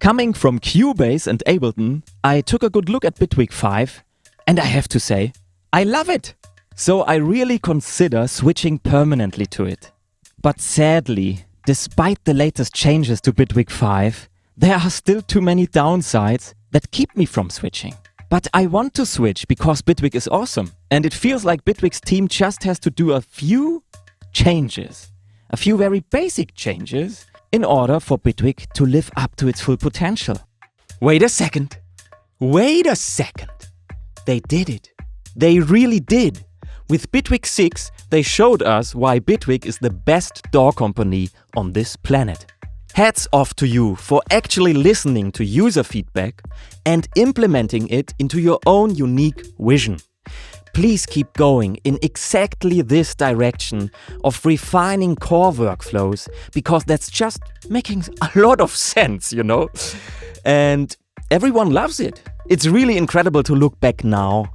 Coming from Cubase and Ableton, I took a good look at Bitwig 5, and I have to say, I love it! So I really consider switching permanently to it. But sadly, despite the latest changes to Bitwig 5, there are still too many downsides that keep me from switching. But I want to switch because Bitwig is awesome, and it feels like Bitwig's team just has to do a few changes, a few very basic changes, in order for Bitwig to live up to its full potential. Wait a second! They did it! They really did! With Bitwig 6, they showed us why Bitwig is the best DAW company on this planet. Hats off to you for actually listening to user feedback and implementing it into your own unique vision. Please keep going in exactly this direction of refining core workflows, because that's just making a lot of sense, you know? And everyone loves it. It's really incredible to look back now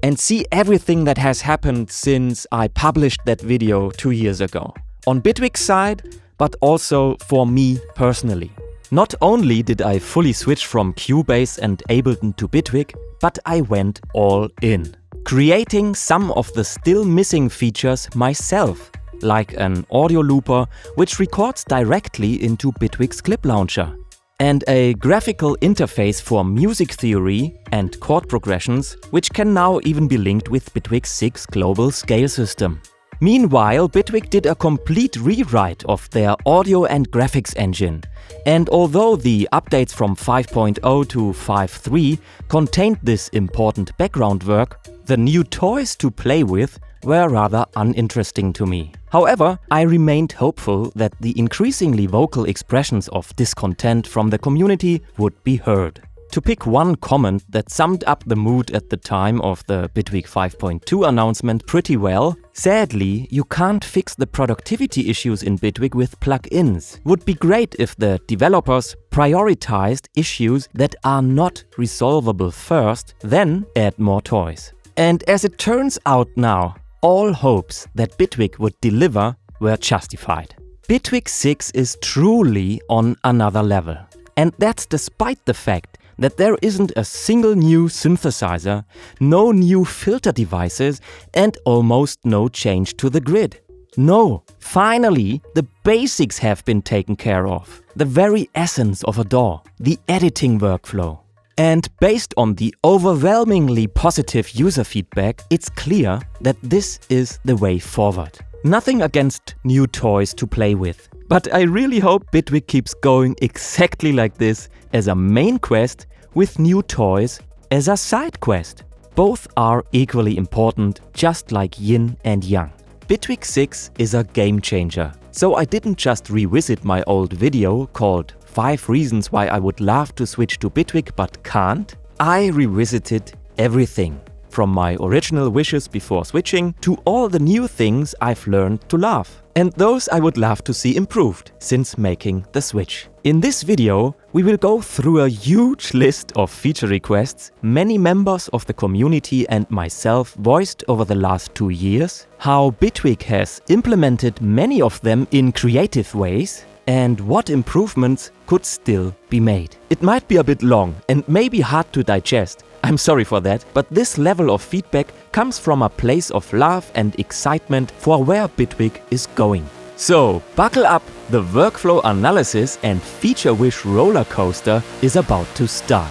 and see everything that has happened since I published that video 2 years ago. On Bitwig's side, but also for me personally. Not only did I fully switch from Cubase and Ableton to Bitwig, but I went all in, creating some of the still missing features myself, like an audio looper which records directly into Bitwig's clip launcher, and a graphical interface for music theory and chord progressions, which can now even be linked with Bitwig's 6 global scale system. Meanwhile, Bitwig did a complete rewrite of their audio and graphics engine, and although the updates from 5.0 to 5.3 contained this important background work, the new toys to play with were rather uninteresting to me. However, I remained hopeful that the increasingly vocal expressions of discontent from the community would be heard. To pick one comment that summed up the mood at the time of the Bitwig 5.2 announcement pretty well, sadly, you can't fix the productivity issues in Bitwig with plugins. Would be great if the developers prioritized issues that are not resolvable first, then add more toys. And as it turns out now, all hopes that Bitwig would deliver were justified. Bitwig 6 is truly on another level. And that's despite the fact that there isn't a single new synthesizer, no new filter devices, and almost no change to the grid. No, finally, the basics have been taken care of. The very essence of a DAW, the editing workflow. And based on the overwhelmingly positive user feedback, it's clear that this is the way forward. Nothing against new toys to play with. But I really hope Bitwig keeps going exactly like this as a main quest with new toys as a side quest. Both are equally important, just like yin and yang. Bitwig 6 is a game changer. So I didn't just revisit my old video called 5 reasons why I would love to switch to Bitwig but can't. I revisited everything, from my original wishes before switching to all the new things I've learned to love. And those I would love to see improved since making the switch. In this video, we will go through a huge list of feature requests many members of the community and myself voiced over the last 2 years, how Bitwig has implemented many of them in creative ways, and what improvements could still be made. It might be a bit long and maybe hard to digest. I'm sorry for that, but this level of feedback comes from a place of love and excitement for where Bitwig is going. So, buckle up, the workflow analysis and feature wish roller coaster is about to start.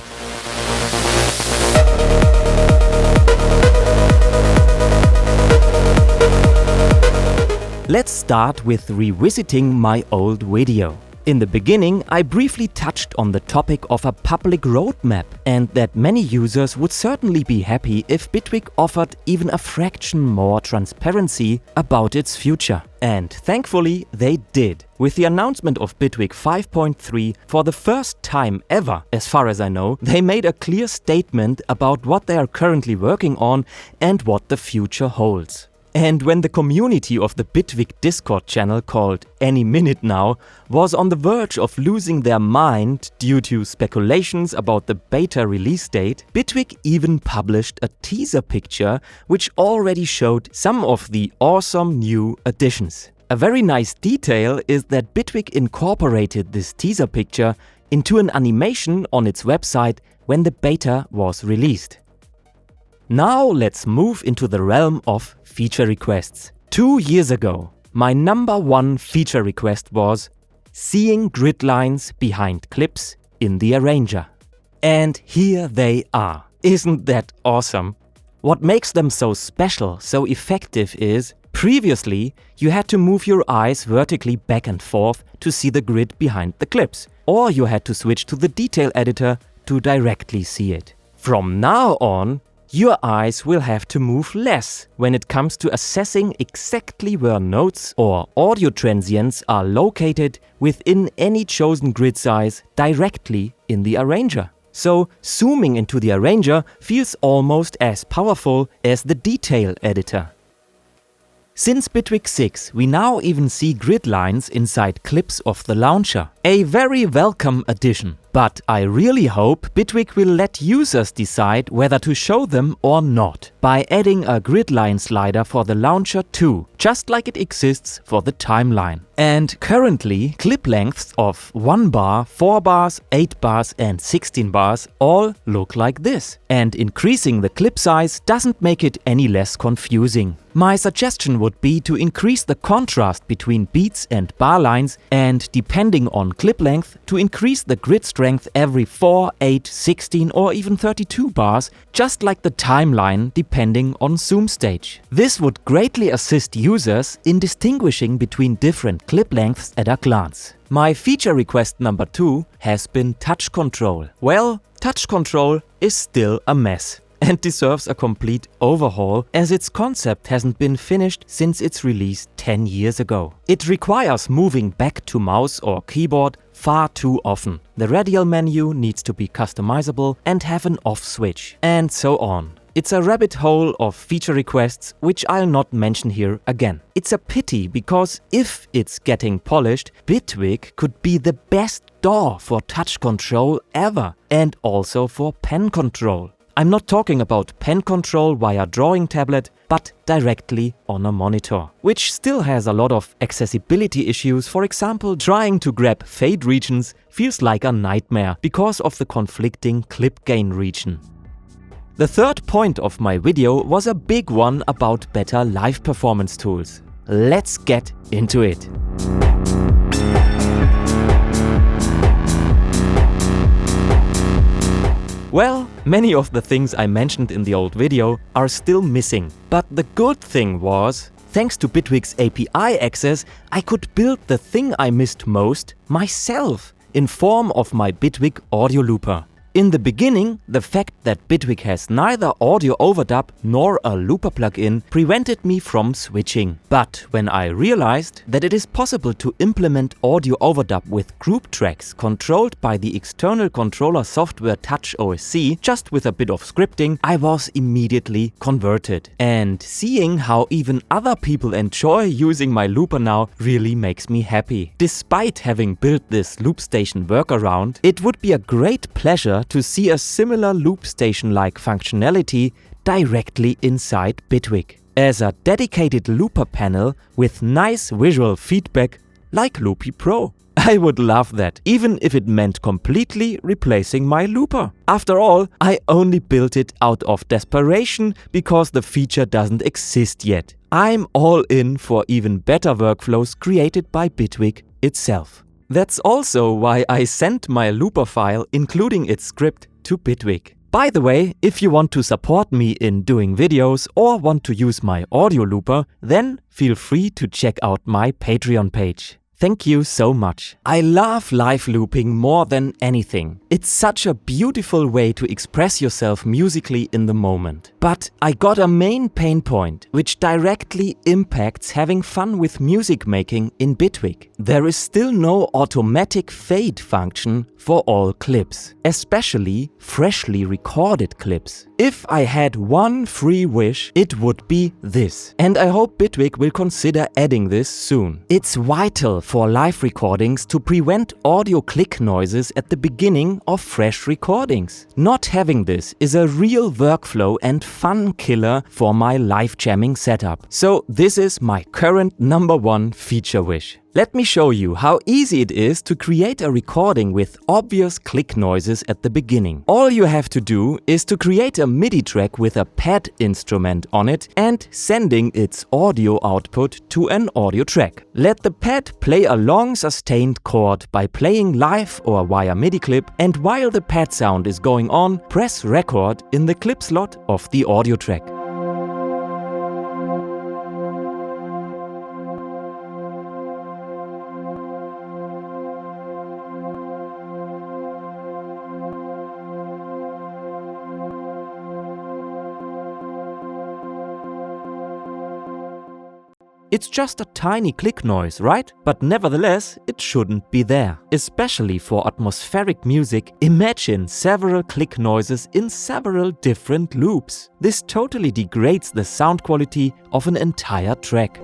Let's start with revisiting my old video. In the beginning, I briefly touched on the topic of a public roadmap and that many users would certainly be happy if Bitwig offered even a fraction more transparency about its future. And thankfully they did. With the announcement of Bitwig 5.3, for the first time ever, as far as I know, they made a clear statement about what they are currently working on and what the future holds. And when the community of the Bitwig Discord channel called Any Minute Now was on the verge of losing their mind due to speculations about the beta release date, Bitwig even published a teaser picture which already showed some of the awesome new additions. A very nice detail is that Bitwig incorporated this teaser picture into an animation on its website when the beta was released. Now let's move into the realm of feature requests. 2 years ago, my #1 feature request was seeing grid lines behind clips in the arranger. And here they are. Isn't that awesome? What makes them so special, so effective is, previously you had to move your eyes vertically back and forth to see the grid behind the clips, or you had to switch to the detail editor to directly see it. From now on, your eyes will have to move less when it comes to assessing exactly where notes or audio transients are located within any chosen grid size directly in the arranger. So zooming into the arranger feels almost as powerful as the detail editor. Since Bitwig 6, we now even see grid lines inside clips of the launcher. A very welcome addition. But I really hope Bitwig will let users decide whether to show them or not by adding a grid line slider for the launcher too, just like it exists for the timeline. And currently, clip lengths of 1 bar, 4 bars, 8 bars and 16 bars all look like this. And increasing the clip size doesn't make it any less confusing. My suggestion would be to increase the contrast between beats and bar lines, and depending on clip length, to increase the grid strength every 4, 8, 16 or even 32 bars, just like the timeline depending on zoom stage. This would greatly assist users in distinguishing between different clip lengths at a glance. My feature request #2 has been touch control. Well, touch control is still a mess and deserves a complete overhaul, as its concept hasn't been finished since its release 10 years ago. It requires moving back to mouse or keyboard far too often. The radial menu needs to be customizable and have an off switch, and so on. It's a rabbit hole of feature requests which I'll not mention here again. It's a pity, because if it's getting polished, Bitwig could be the best DAW for touch control ever, and also for pen control. I'm not talking about pen control via drawing tablet, but directly on a monitor, which still has a lot of accessibility issues. For example, trying to grab fade regions feels like a nightmare because of the conflicting clip gain region. The third point of my video was a big one about better live performance tools. Let's get into it. Well, many of the things I mentioned in the old video are still missing. But the good thing was, thanks to Bitwig's API access, I could build the thing I missed most myself in form of my Bitwig audio looper. In the beginning, the fact that Bitwig has neither audio overdub nor a looper plugin prevented me from switching. But when I realized that it is possible to implement audio overdub with group tracks controlled by the external controller software Touch OSC just with a bit of scripting, I was immediately converted. And seeing how even other people enjoy using my looper now really makes me happy. Despite having built this loop station workaround, it would be a great pleasure to see a similar loop station-like functionality directly inside Bitwig, as a dedicated looper panel with nice visual feedback like Loopy Pro. I would love that, even if it meant completely replacing my looper. After all, I only built it out of desperation because the feature doesn't exist yet. I'm all in for even better workflows created by Bitwig itself. That's also why I sent my looper file, including its script, to Bitwig. By the way, if you want to support me in doing videos or want to use my audio looper, then feel free to check out my Patreon page. Thank you so much. I love live looping more than anything. It's such a beautiful way to express yourself musically in the moment. But I got a main pain point, which directly impacts having fun with music making in Bitwig. There is still no automatic fade function for all clips, especially freshly recorded clips. If I had one free wish, it would be this. And I hope Bitwig will consider adding this soon. It's vital for live recordings to prevent audio click noises at the beginning of fresh recordings. Not having this is a real workflow and fun killer for my live jamming setup. So this is my current #1 feature wish. Let me show you how easy it is to create a recording with obvious click noises at the beginning. All you have to do is to create a MIDI track with a pad instrument on it and sending its audio output to an audio track. Let the pad play a long sustained chord by playing live or via MIDI clip, and while the pad sound is going on, press record in the clip slot of the audio track. It's just a tiny click noise, right? But nevertheless, it shouldn't be there. Especially for atmospheric music, imagine several click noises in several different loops. This totally degrades the sound quality of an entire track.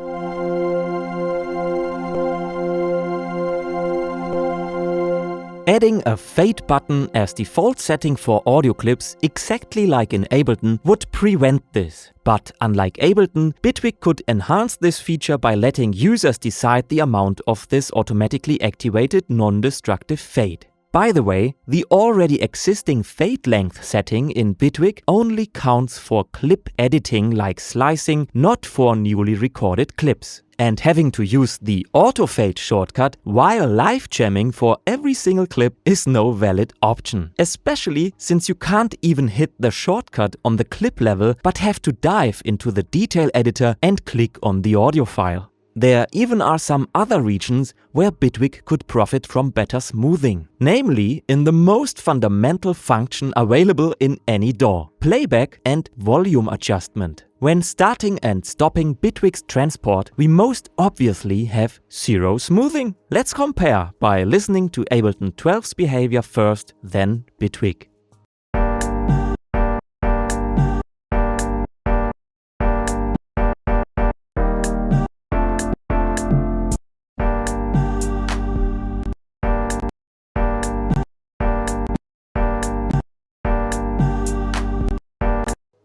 Adding a fade button as default setting for audio clips, exactly like in Ableton, would prevent this. But unlike Ableton, Bitwig could enhance this feature by letting users decide the amount of this automatically activated non-destructive fade. By the way, the already existing fade length setting in Bitwig only counts for clip editing like slicing, not for newly recorded clips. And having to use the auto fade shortcut while live jamming for every single clip is no valid option. Especially since you can't even hit the shortcut on the clip level but have to dive into the detail editor and click on the audio file. There even are some other regions where Bitwig could profit from better smoothing, namely in the most fundamental function available in any DAW: playback and volume adjustment. When starting and stopping Bitwig's transport, we most obviously have zero smoothing. Let's compare by listening to Ableton 12's behavior first, then Bitwig.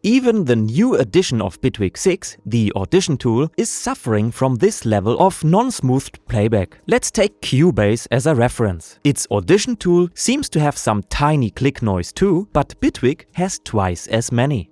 Even the new edition of Bitwig 6, the Audition tool, is suffering from this level of non-smoothed playback. Let's take Cubase as a reference. Its Audition tool seems to have some tiny click noise too, but Bitwig has twice as many.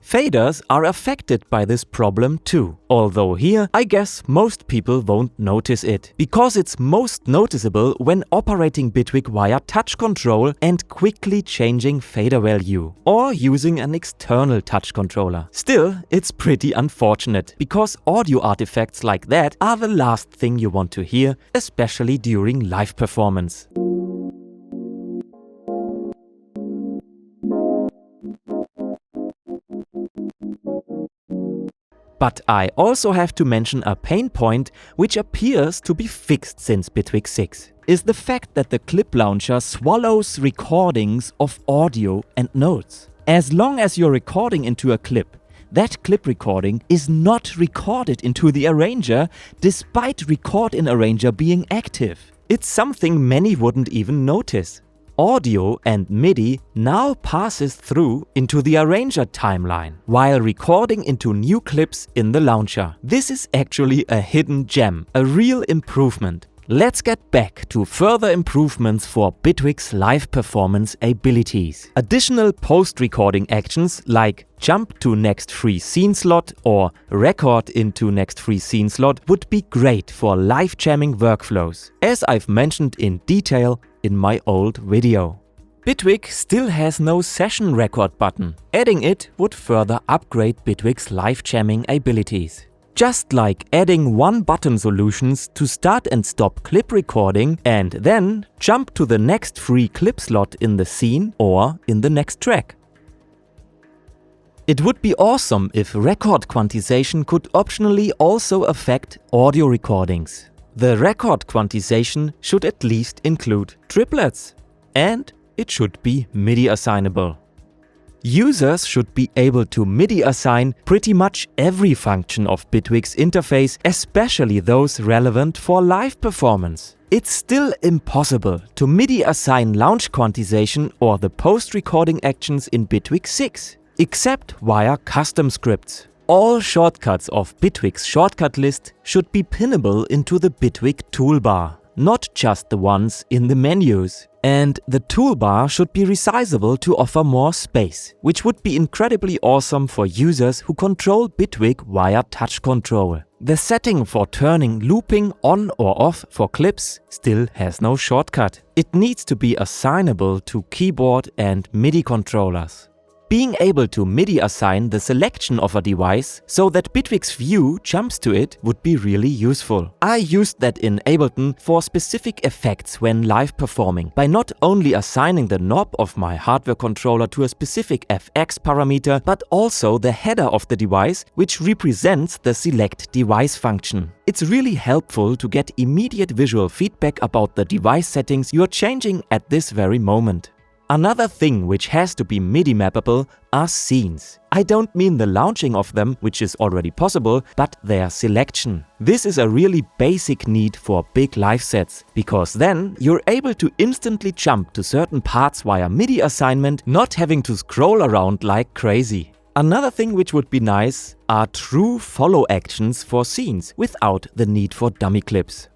Faders are affected by this problem too, although here I guess most people won't notice it, because it's most noticeable when operating Bitwig via touch control and quickly changing fader value, or using an external touch controller. Still, it's pretty unfortunate, because audio artifacts like that are the last thing you want to hear, especially during live performance. But I also have to mention a pain point which appears to be fixed since Bitwig 6, is the fact that the clip launcher swallows recordings of audio and notes. As long as you're recording into a clip, that clip recording is not recorded into the arranger despite Record in Arranger being active. It's something many wouldn't even notice. Audio and MIDI now passes through into the arranger timeline, while recording into new clips in the launcher. This is actually a hidden gem, a real improvement. Let's get back to further improvements for Bitwig's live performance abilities. Additional post-recording actions like jump to next free scene slot or record into next free scene slot would be great for live jamming workflows, as I've mentioned in detail in my old video. Bitwig still has no session record button. Adding it would further upgrade Bitwig's live jamming abilities. Just like adding one-button solutions to start and stop clip recording and then jump to the next free clip slot in the scene or in the next track. It would be awesome if record quantization could optionally also affect audio recordings. The record quantization should at least include triplets, and it should be MIDI assignable. Users should be able to MIDI assign pretty much every function of Bitwig's interface, especially those relevant for live performance. It's still impossible to MIDI assign launch quantization or the post-recording actions in Bitwig 6. except via custom scripts. All shortcuts of Bitwig's shortcut list should be pinnable into the Bitwig toolbar, not just the ones in the menus. And the toolbar should be resizable to offer more space, which would be incredibly awesome for users who control Bitwig via touch control. The setting for turning looping on or off for clips still has no shortcut. It needs to be assignable to keyboard and MIDI controllers. Being able to MIDI assign the selection of a device so that Bitwig's view jumps to it would be really useful. I used that in Ableton for specific effects when live performing, by not only assigning the knob of my hardware controller to a specific FX parameter, but also the header of the device, which represents the select device function. It's really helpful to get immediate visual feedback about the device settings you're changing at this very moment. Another thing which has to be MIDI mappable are scenes. I don't mean the launching of them, which is already possible, but their selection. This is a really basic need for big live sets, because then you're able to instantly jump to certain parts via MIDI assignment, not having to scroll around like crazy. Another thing which would be nice are true follow actions for scenes without the need for dummy clips.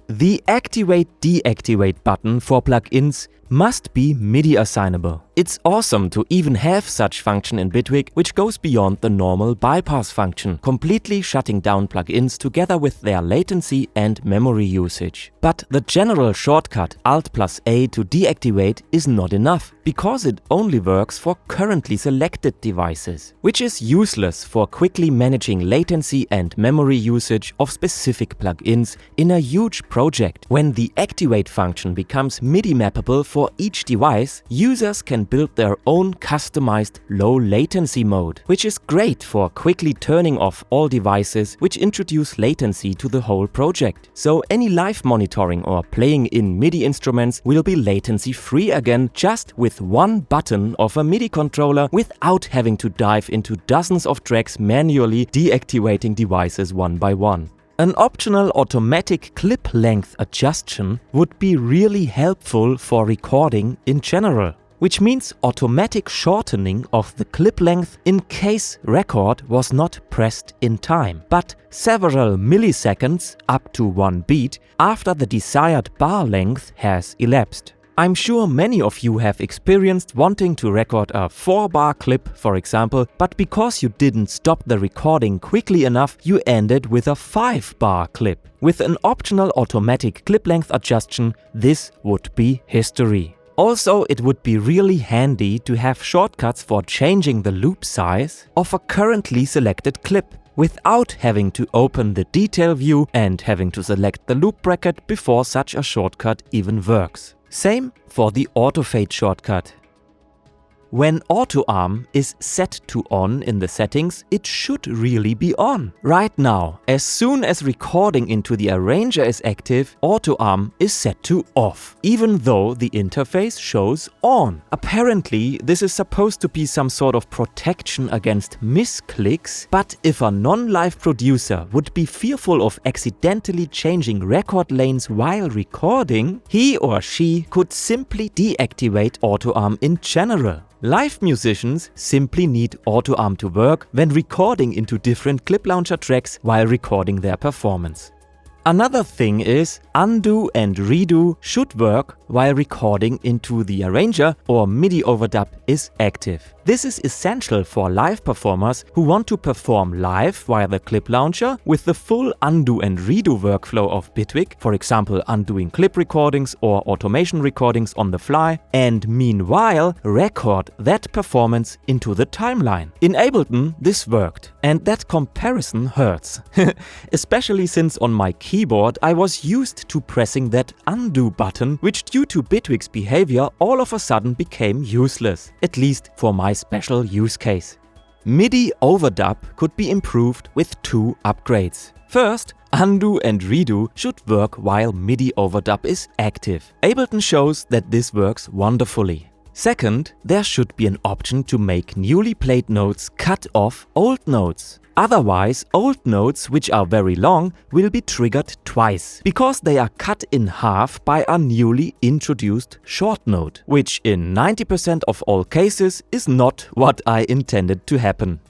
The Activate-Deactivate button for plugins must be MIDI assignable. It's awesome to even have such function in Bitwig, which goes beyond the normal bypass function, completely shutting down plugins together with their latency and memory usage. But the general shortcut Alt+A to deactivate is not enough, because it only works for currently selected devices, which is useless for quickly managing latency and memory usage of specific plugins in a huge project. When the Activate function becomes MIDI mappable for each device, users can build their own customized low latency mode, which is great for quickly turning off all devices which introduce latency to the whole project. So any live monitoring or playing in MIDI instruments will be latency free again, just with one button of a MIDI controller, without having to dive into dozens of tracks manually deactivating devices one by one. An optional automatic clip length adjustment would be really helpful for recording in general, which means automatic shortening of the clip length in case record was not pressed in time, but several milliseconds, up to 1 beat, after the desired bar length has elapsed. I'm sure many of you have experienced wanting to record a 4-bar clip, for example, but because you didn't stop the recording quickly enough, you ended with a 5-bar clip. With an optional automatic clip length adjustment, this would be history. Also, it would be really handy to have shortcuts for changing the loop size of a currently selected clip, without having to open the detail view and having to select the loop bracket before such a shortcut even works. Same for the auto fade shortcut. When auto arm is set to on in the settings, it should really be on. Right now, as soon as recording into the arranger is active, auto arm is set to off, even though the interface shows on. Apparently, this is supposed to be some sort of protection against misclicks, but if a non-live producer would be fearful of accidentally changing record lanes while recording, he or she could simply deactivate auto arm in general. Live musicians simply need auto arm to work when recording into different clip launcher tracks while recording their performance. Another thing is, undo and redo should work while recording into the arranger or MIDI overdub is active. This is essential for live performers who want to perform live via the clip launcher with the full undo and redo workflow of Bitwig, for example undoing clip recordings or automation recordings on the fly, and meanwhile record that performance into the timeline. In Ableton this worked, and that comparison hurts. Especially since on my keyboard I was used to pressing that undo button, which due to Bitwig's behavior all of a sudden became useless, at least for my special use case. MIDI overdub could be improved with 2 upgrades. First, undo and redo should work while MIDI overdub is active. Ableton shows that this works wonderfully. Second, there should be an option to make newly played notes cut off old notes. Otherwise, old notes which are very long will be triggered twice, because they are cut in half by a newly introduced short note, which in 90% of all cases is not what I intended to happen.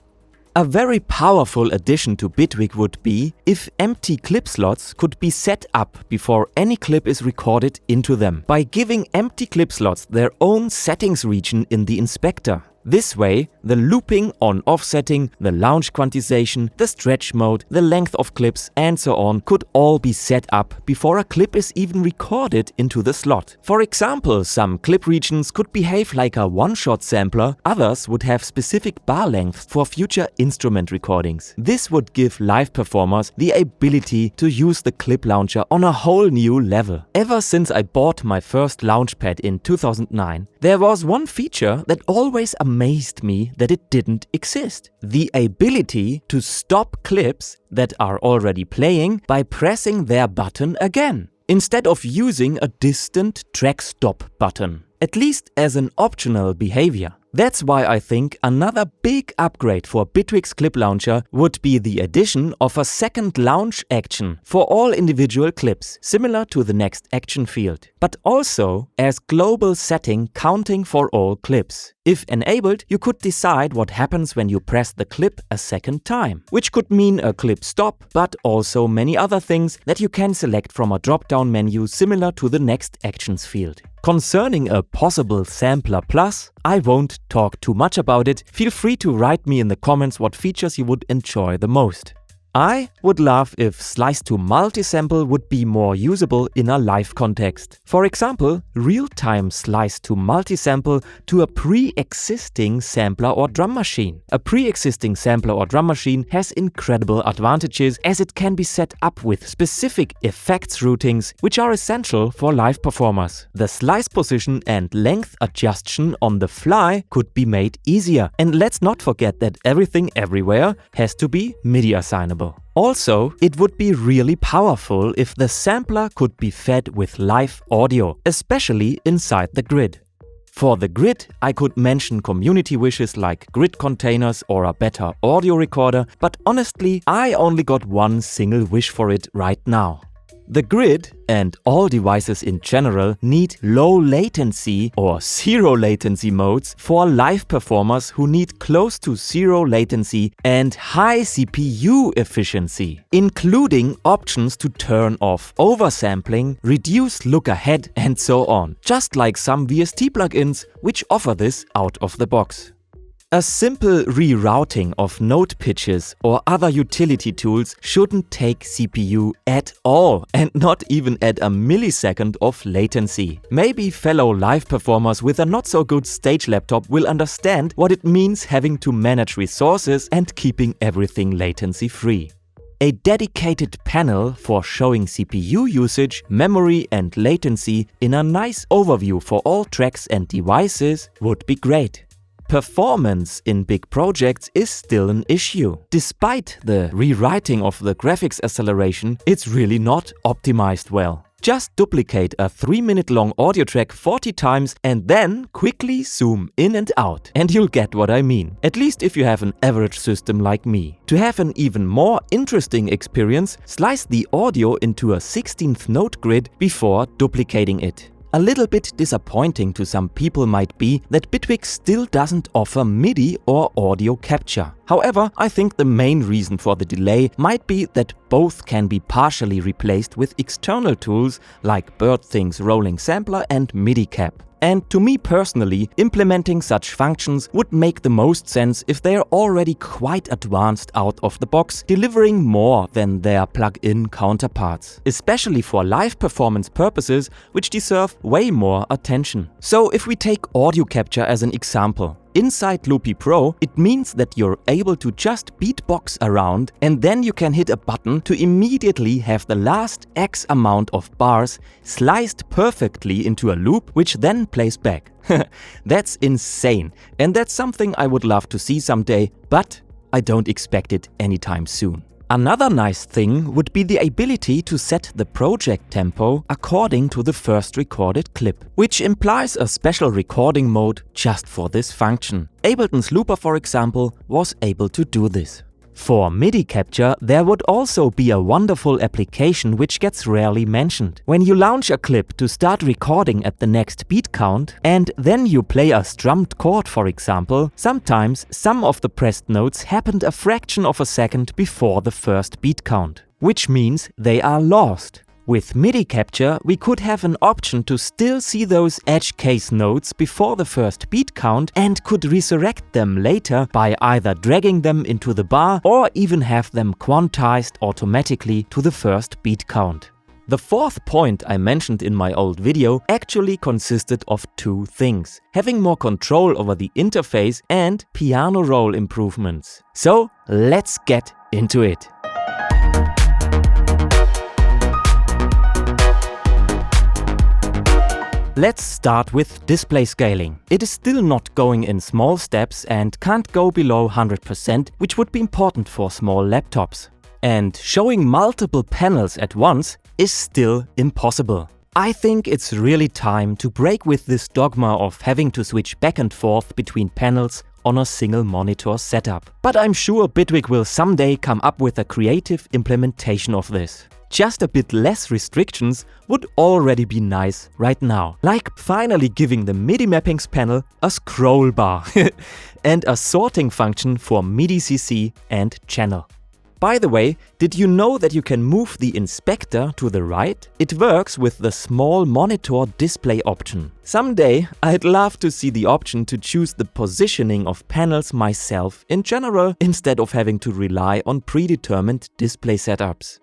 A very powerful addition to Bitwig would be if empty clip slots could be set up before any clip is recorded into them, by giving empty clip slots their own settings region in the inspector. This way, the looping on-off setting, the launch quantization, the stretch mode, the length of clips and so on could all be set up before a clip is even recorded into the slot. For example, some clip regions could behave like a one-shot sampler, others would have specific bar lengths for future instrument recordings. This would give live performers the ability to use the clip launcher on a whole new level. Ever since I bought my first launchpad in 2009, there was one feature that always amazed me that it didn't exist. The ability to stop clips that are already playing by pressing their button again, instead of using a distant track stop button, at least as an optional behavior. That's why I think another big upgrade for Bitwig's clip launcher would be the addition of a second launch action for all individual clips, similar to the next action field, but also as global setting counting for all clips. If enabled, you could decide what happens when you press the clip a second time, which could mean a clip stop, but also many other things that you can select from a drop-down menu similar to the next actions field. Concerning a possible Sampler Plus, I won't talk too much about it. Feel free to write me in the comments what features you would enjoy the most. I would love if slice to multisample would be more usable in a live context. For example, real-time slice to multisample to a pre-existing sampler or drum machine. A pre-existing sampler or drum machine has incredible advantages as it can be set up with specific effects routings which are essential for live performers. The slice position and length adjustment on the fly could be made easier. And let's not forget that everything everywhere has to be MIDI assignable. Also, it would be really powerful if the sampler could be fed with live audio, especially inside the grid. For the grid, I could mention community wishes like grid containers or a better audio recorder, but honestly, I only got one single wish for it right now. The grid and all devices in general need low latency or zero latency modes for live performers who need close to zero latency and high CPU efficiency, including options to turn off oversampling, reduce look ahead and so on, just like some VST plugins which offer this out of the box. A simple rerouting of note pitches or other utility tools shouldn't take CPU at all and not even at a millisecond of latency. Maybe fellow live performers with a not so good stage laptop will understand what it means having to manage resources and keeping everything latency free. A dedicated panel for showing CPU usage, memory and latency in a nice overview for all tracks and devices would be great. Performance in big projects is still an issue. Despite the rewriting of the graphics acceleration, it's really not optimized well. Just duplicate a 3-minute long audio track 40 times and then quickly zoom in and out. And you'll get what I mean. At least if you have an average system like me. To have an even more interesting experience, slice the audio into a 16th note grid before duplicating it. A little bit disappointing to some people might be that Bitwig still doesn't offer MIDI or audio capture. However, I think the main reason for the delay might be that both can be partially replaced with external tools like BirdThing's rolling sampler and MIDI cap. And to me personally, implementing such functions would make the most sense if they are already quite advanced out of the box, delivering more than their plug-in counterparts, especially for live performance purposes, which deserve way more attention. So if we take audio capture as an example, inside Loopy Pro, it means that you're able to just beatbox around and then you can hit a button to immediately have the last X amount of bars sliced perfectly into a loop, which then plays back. That's insane, and that's something I would love to see someday, but I don't expect it anytime soon. Another nice thing would be the ability to set the project tempo according to the first recorded clip, which implies a special recording mode just for this function. Ableton's Looper, for example, was able to do this. For MIDI capture, there would also be a wonderful application which gets rarely mentioned. When you launch a clip to start recording at the next beat count, and then you play a strummed chord for example, sometimes some of the pressed notes happened a fraction of a second before the first beat count, which means they are lost. With MIDI capture, we could have an option to still see those edge case notes before the first beat count and could resurrect them later by either dragging them into the bar or even have them quantized automatically to the first beat count. The fourth point I mentioned in my old video actually consisted of two things: having more control over the interface and piano roll improvements. So let's get into it. Let's start with display scaling. It is still not going in small steps and can't go below 100%, which would be important for small laptops. And showing multiple panels at once is still impossible. I think it's really time to break with this dogma of having to switch back and forth between panels on a single monitor setup. But I'm sure Bitwig will someday come up with a creative implementation of this. Just a bit less restrictions would already be nice right now, like finally giving the MIDI mappings panel a scroll bar and a sorting function for MIDI CC and channel. By the way, did you know that you can move the inspector to the right? It works with the small monitor display option. Someday I'd love to see the option to choose the positioning of panels myself in general, instead of having to rely on predetermined display setups.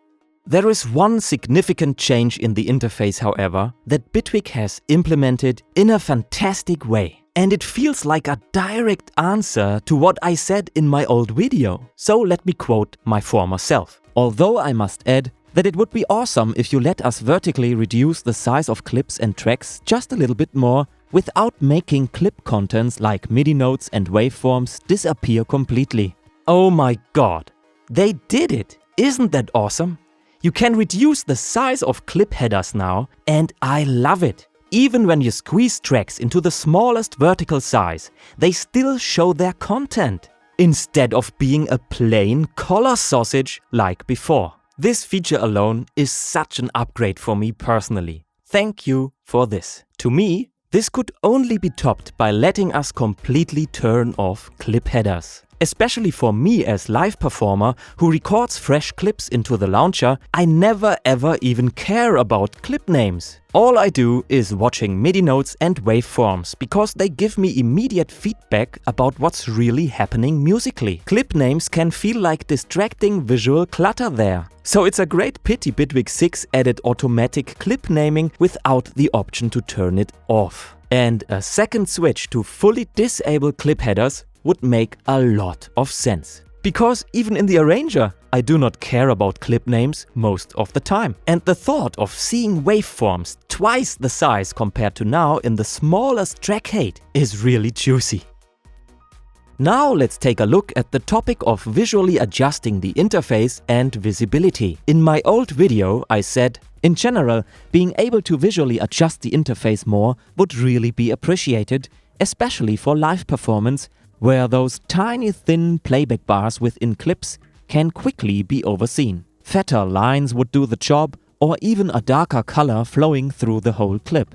There is one significant change in the interface, however, that Bitwig has implemented in a fantastic way. And it feels like a direct answer to what I said in my old video. So let me quote my former self. Although I must add that it would be awesome if you let us vertically reduce the size of clips and tracks just a little bit more without making clip contents like MIDI notes and waveforms disappear completely. Oh my god, they did it! Isn't that awesome? You can reduce the size of clip headers now, and I love it. Even when you squeeze tracks into the smallest vertical size, they still show their content, instead of being a plain color sausage like before. This feature alone is such an upgrade for me personally. Thank you for this. To me, this could only be topped by letting us completely turn off clip headers. Especially for me as live performer who records fresh clips into the launcher, I never ever even care about clip names. All I do is watching MIDI notes and waveforms because they give me immediate feedback about what's really happening musically. Clip names can feel like distracting visual clutter there. So it's a great pity Bitwig 6 added automatic clip naming without the option to turn it off. And a second switch to fully disable clip headers would make a lot of sense. Because even in the arranger, I do not care about clip names most of the time. And the thought of seeing waveforms twice the size compared to now in the smallest track height is really juicy. Now let's take a look at the topic of visually adjusting the interface and visibility. In my old video I said, in general, being able to visually adjust the interface more would really be appreciated, especially for live performance, where those tiny thin playback bars within clips can quickly be overseen. Fatter lines would do the job, or even a darker color flowing through the whole clip.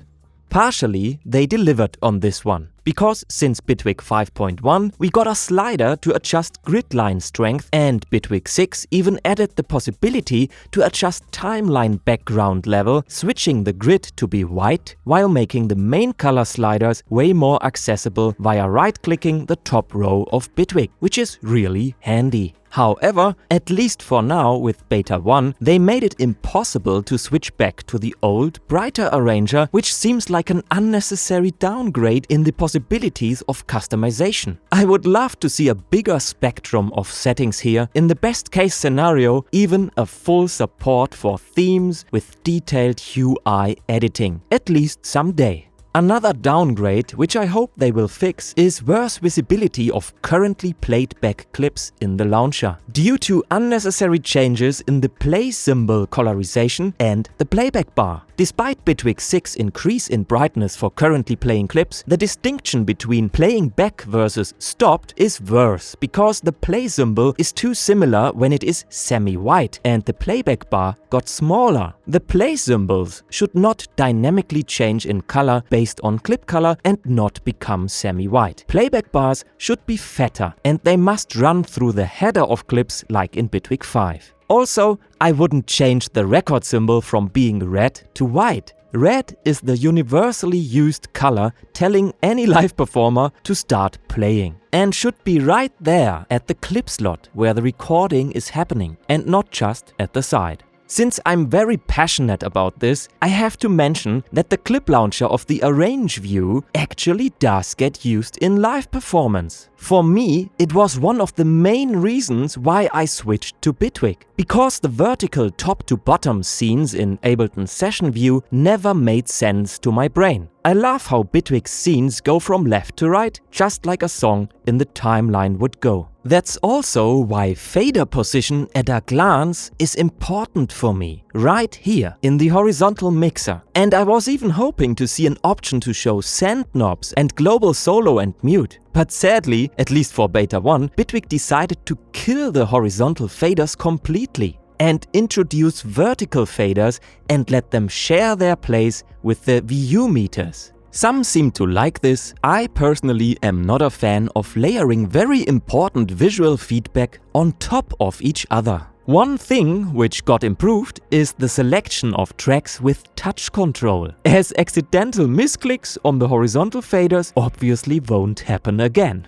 Partially, they delivered on this one, because since Bitwig 5.1 we got a slider to adjust gridline strength, and Bitwig 6 even added the possibility to adjust timeline background level, switching the grid to be white while making the main color sliders way more accessible via right-clicking the top row of Bitwig, which is really handy. However, at least for now with Beta 1, they made it impossible to switch back to the old, brighter arranger, which seems like an unnecessary downgrade in the possibilities of customization. I would love to see a bigger spectrum of settings here, in the best case scenario even a full support for themes with detailed UI editing, at least someday. Another downgrade, which I hope they will fix, is worse visibility of currently played back clips in the launcher, due to unnecessary changes in the play symbol colorization and the playback bar. Despite Bitwig 6 increase in brightness for currently playing clips, the distinction between playing back versus stopped is worse, because the play symbol is too similar when it is semi-white and the playback bar got smaller. The play symbols should not dynamically change in color based on clip color and not become semi-white. Playback bars should be fatter and they must run through the header of clips like in Bitwig 5. Also, I wouldn't change the record symbol from being red to white. Red is the universally used color telling any live performer to start playing, and should be right there at the clip slot where the recording is happening and not just at the side. Since I'm very passionate about this, I have to mention that the clip launcher of the Arrange view actually does get used in live performance. For me, it was one of the main reasons why I switched to Bitwig, because the vertical top to bottom scenes in Ableton's session view never made sense to my brain. I love how Bitwig's scenes go from left to right, just like a song in the timeline would go. That's also why fader position at a glance is important for me, right here in the horizontal mixer. And I was even hoping to see an option to show send knobs and global solo and mute. But sadly, at least for Beta 1, Bitwig decided to kill the horizontal faders completely and introduce vertical faders and let them share their place with the VU meters. Some seem to like this. I personally am not a fan of layering very important visual feedback on top of each other. One thing which got improved is the selection of tracks with touch control, as accidental misclicks on the horizontal faders obviously won't happen again.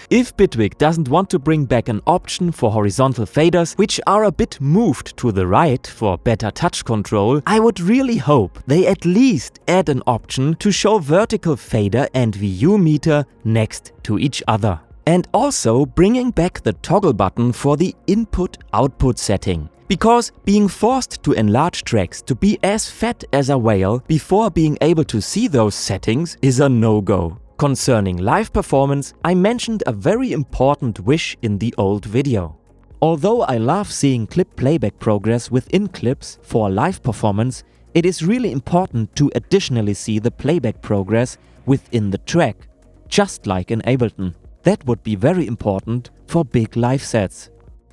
If Bitwig doesn't want to bring back an option for horizontal faders, which are a bit moved to the right for better touch control, I would really hope they at least add an option to show vertical fader and VU meter next to each other. And also bringing back the toggle button for the input-output setting. Because being forced to enlarge tracks to be as fat as a whale before being able to see those settings is a no-go. Concerning live performance, I mentioned a very important wish in the old video. Although I love seeing clip playback progress within clips for live performance, it is really important to additionally see the playback progress within the track, just like in Ableton. That would be very important for big live sets.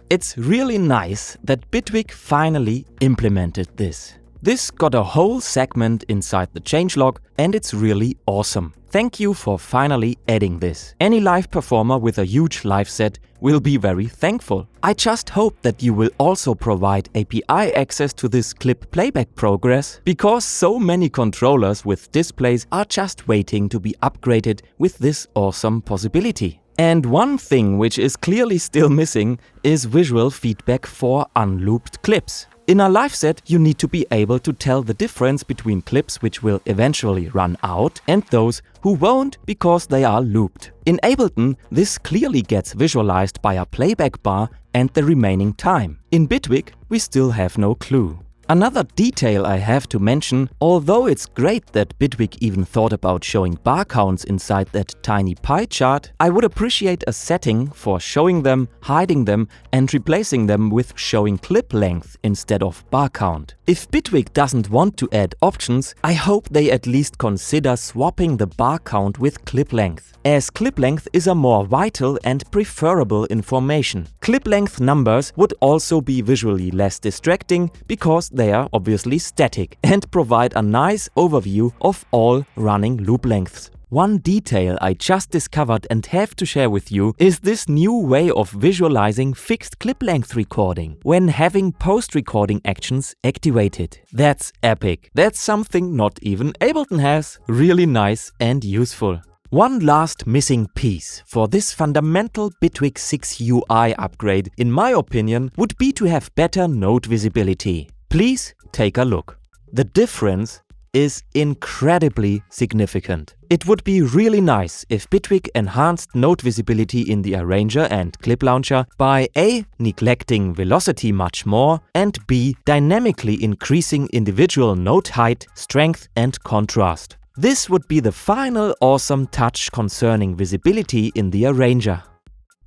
It's really nice that Bitwig finally implemented this. This got a whole segment inside the changelog and it's really awesome. Thank you for finally adding this. Any live performer with a huge live set will be very thankful. I just hope that you will also provide API access to this clip playback progress, because so many controllers with displays are just waiting to be upgraded with this awesome possibility. And one thing which is clearly still missing is visual feedback for unlooped clips. In a live set, you need to be able to tell the difference between clips which will eventually run out and those who won't because they are looped. In Ableton, this clearly gets visualized by a playback bar and the remaining time. In Bitwig, we still have no clue. Another detail I have to mention, although it's great that Bitwig even thought about showing bar counts inside that tiny pie chart, I would appreciate a setting for showing them, hiding them and replacing them with showing clip length instead of bar count. If Bitwig doesn't want to add options, I hope they at least consider swapping the bar count with clip length, as clip length is a more vital and preferable information. Clip length numbers would also be visually less distracting because they are obviously static and provide a nice overview of all running loop lengths. One detail I just discovered and have to share with you is this new way of visualizing fixed clip length recording when having post-recording actions activated. That's epic. That's something not even Ableton has. Really nice and useful. One last missing piece for this fundamental Bitwig 6 UI upgrade, in my opinion, would be to have better node visibility. Please take a look. The difference is incredibly significant. It would be really nice if Bitwig enhanced node visibility in the Arranger and Clip Launcher by A. neglecting velocity much more and B. dynamically increasing individual node height, strength and contrast. This would be the final awesome touch concerning visibility in the arranger.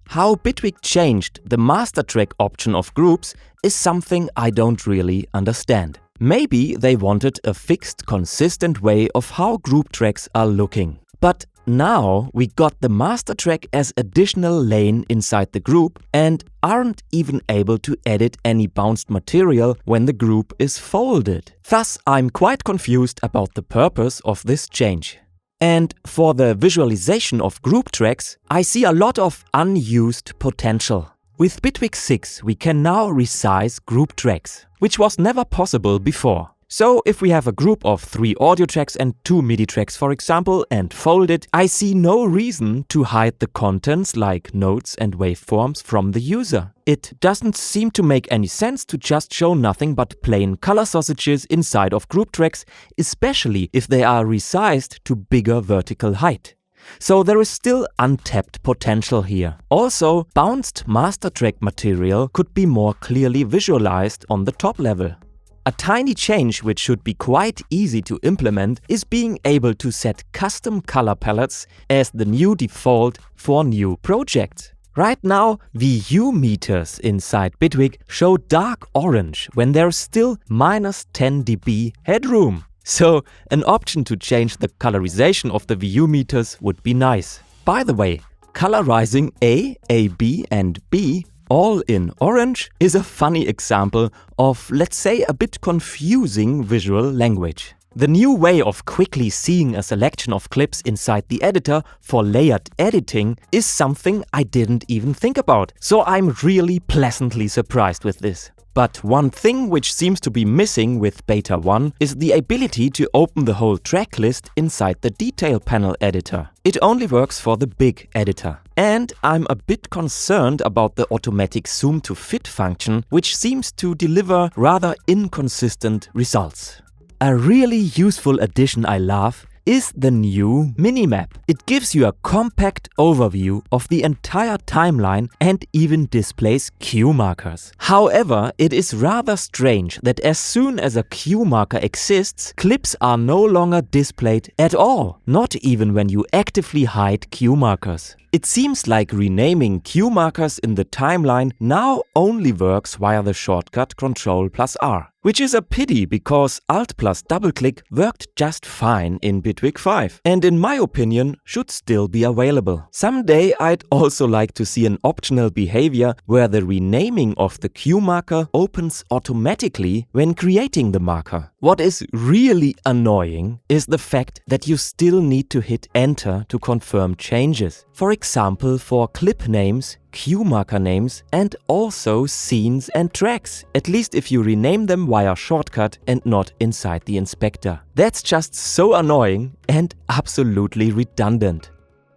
How Bitwig changed the master track option of groups is something I don't really understand. Maybe they wanted a fixed, consistent way of how group tracks are looking. But now we got the master track as additional lane inside the group and aren't even able to edit any bounced material when the group is folded. Thus, I'm quite confused about the purpose of this change. And for the visualization of group tracks, I see a lot of unused potential. With Bitwig 6, we can now resize group tracks, which was never possible before. So if we have a group of 3 audio tracks and 2 MIDI tracks, for example, and fold it, I see no reason to hide the contents like notes and waveforms from the user. It doesn't seem to make any sense to just show nothing but plain color sausages inside of group tracks, especially if they are resized to bigger vertical height. So there is still untapped potential here. Also, bounced master track material could be more clearly visualized on the top level. A tiny change which should be quite easy to implement is being able to set custom color palettes as the new default for new projects. Right now, VU meters inside Bitwig show dark orange when there's still -10 dB headroom. So an option to change the colorization of the VU meters would be nice. By the way, colorizing A, B and B all in orange is a funny example of, let's say, a bit confusing visual language. The new way of quickly seeing a selection of clips inside the editor for layered editing is something I didn't even think about, so I'm really pleasantly surprised with this. But one thing which seems to be missing with Beta 1 is the ability to open the whole track list inside the detail panel editor. It only works for the big editor. And I'm a bit concerned about the automatic zoom to fit function, which seems to deliver rather inconsistent results. A really useful addition I love is the new minimap. It gives you a compact overview of the entire timeline and even displays cue markers. However, it is rather strange that as soon as a cue marker exists, clips are no longer displayed at all, not even when you actively hide cue markers. It seems like renaming cue markers in the timeline now only works via the shortcut Ctrl+R. Which is a pity because Alt plus double click worked just fine in Bitwig 5 and in my opinion should still be available. Someday I'd also like to see an optional behavior where the renaming of the cue marker opens automatically when creating the marker. What is really annoying is the fact that you still need to hit enter to confirm changes. For example, for clip names, cue marker names and also scenes and tracks, at least if you rename them via shortcut and not inside the inspector. That's just so annoying and absolutely redundant.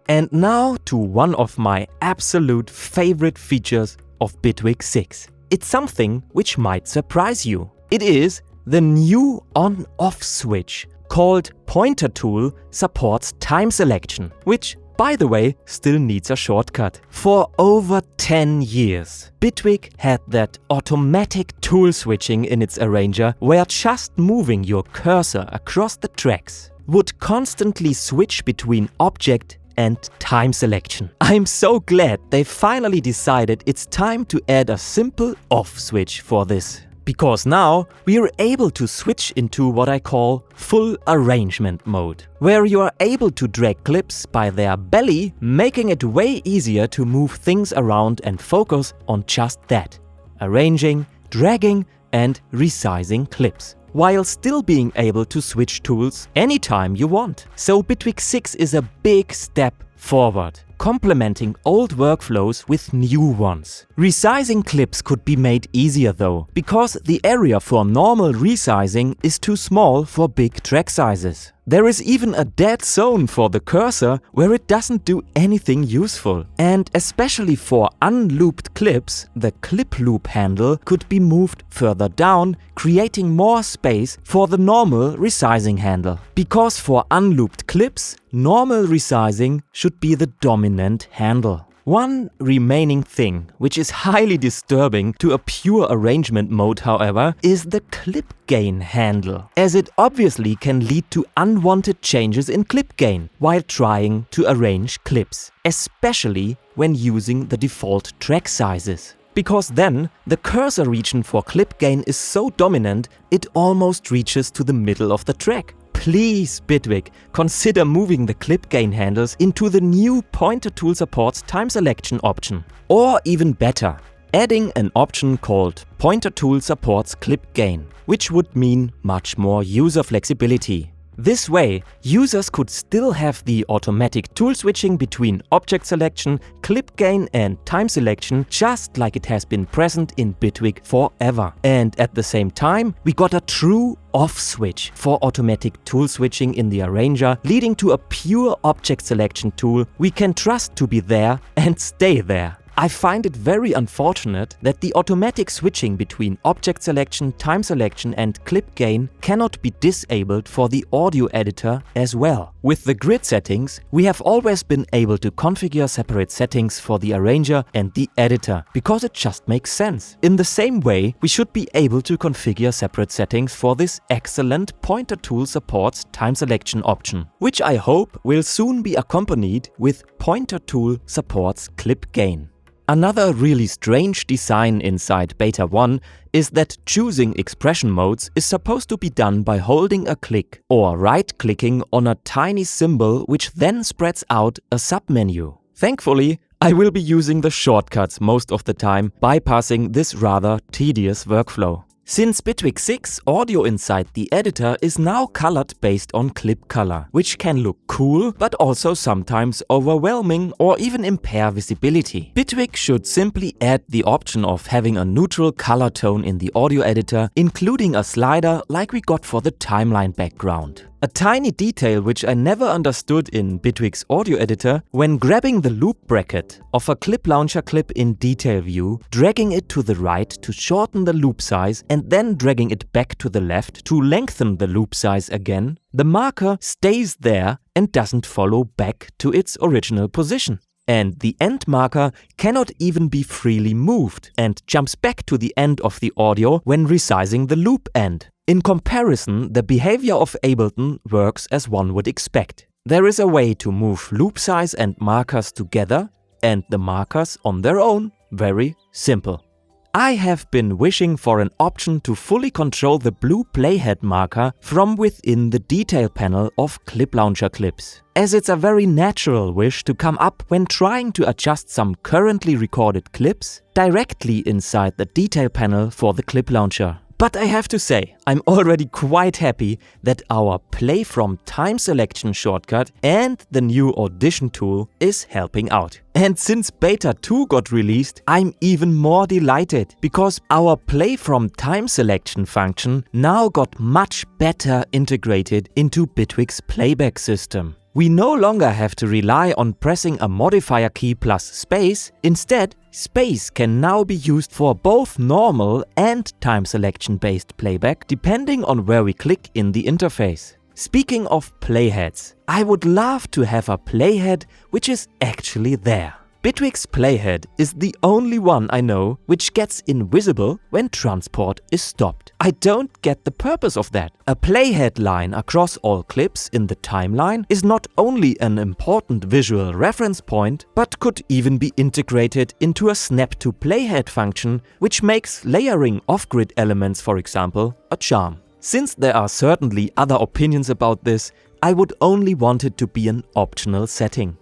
And now to one of my absolute favorite features of Bitwig 6. It's something which might surprise you. It is the new on-off switch called Pointer Tool supports time selection, which by the way, still needs a shortcut. For over 10 years, Bitwig had that automatic tool switching in its arranger where just moving your cursor across the tracks would constantly switch between object and time selection. I'm so glad they finally decided it's time to add a simple off switch for this. Because now we are able to switch into what I call full arrangement mode, where you are able to drag clips by their belly, making it way easier to move things around and focus on just that, arranging, dragging and resizing clips, while still being able to switch tools anytime you want. So Bitwig 6 is a big step forward, complementing old workflows with new ones. Resizing clips could be made easier though, because the area for normal resizing is too small for big track sizes. There is even a dead zone for the cursor where it doesn't do anything useful. And especially for unlooped clips, the clip loop handle could be moved further down, creating more space for the normal resizing handle. Because for unlooped clips, normal resizing should be the dominant handle. One remaining thing, which is highly disturbing to a pure arrangement mode however, is the clip gain handle, as it obviously can lead to unwanted changes in clip gain while trying to arrange clips, especially when using the default track sizes. Because then, the cursor region for clip gain is so dominant it almost reaches to the middle of the track. Please, Bitwig, consider moving the clip gain handles into the new Pointer Tool Supports Time Selection option. Or even better, adding an option called Pointer Tool Supports Clip Gain, which would mean much more user flexibility. This way, users could still have the automatic tool switching between object selection, clip gain and time selection just like it has been present in Bitwig forever. And at the same time, we got a true off switch for automatic tool switching in the arranger, leading to a pure object selection tool we can trust to be there and stay there. I find it very unfortunate that the automatic switching between object selection, time selection and clip gain cannot be disabled for the audio editor as well. With the grid settings, we have always been able to configure separate settings for the arranger and the editor, because it just makes sense. In the same way, we should be able to configure separate settings for this excellent Pointer Tool Supports Time Selection option, which I hope will soon be accompanied with Pointer Tool Supports Clip Gain. Another really strange design inside Beta 1 is that choosing expression modes is supposed to be done by holding a click or right-clicking on a tiny symbol which then spreads out a submenu. Thankfully, I will be using the shortcuts most of the time, bypassing this rather tedious workflow. Since Bitwig 6, audio inside the editor is now colored based on clip color, which can look cool but also sometimes overwhelming or even impair visibility. Bitwig should simply add the option of having a neutral color tone in the audio editor, including a slider like we got for the timeline background. A tiny detail which I never understood in Bitwig's audio editor: when grabbing the loop bracket of a clip launcher clip in detail view, dragging it to the right to shorten the loop size and then dragging it back to the left to lengthen the loop size again, the marker stays there and doesn't follow back to its original position. And the end marker cannot even be freely moved and jumps back to the end of the audio when resizing the loop end. In comparison, the behavior of Ableton works as one would expect. There is a way to move loop size and markers together, and the markers on their own. Very simple. I have been wishing for an option to fully control the blue playhead marker from within the detail panel of Clip Launcher clips, as it's a very natural wish to come up when trying to adjust some currently recorded clips directly inside the detail panel for the Clip Launcher. But I have to say, I'm already quite happy that our Play from Time Selection shortcut and the new Audition tool is helping out. And since Beta 2 got released, I'm even more delighted, because our Play from Time Selection function now got much better integrated into Bitwig's playback system. We no longer have to rely on pressing a modifier key plus space. Instead, space can now be used for both normal and time selection based playback, depending on where we click in the interface. Speaking of playheads, I would love to have a playhead which is actually there. Bitwig's playhead is the only one I know which gets invisible when transport is stopped. I don't get the purpose of that. A playhead line across all clips in the timeline is not only an important visual reference point, but could even be integrated into a snap to playhead function, which makes layering off-grid elements, for example, a charm. Since there are certainly other opinions about this, I would only want it to be an optional setting.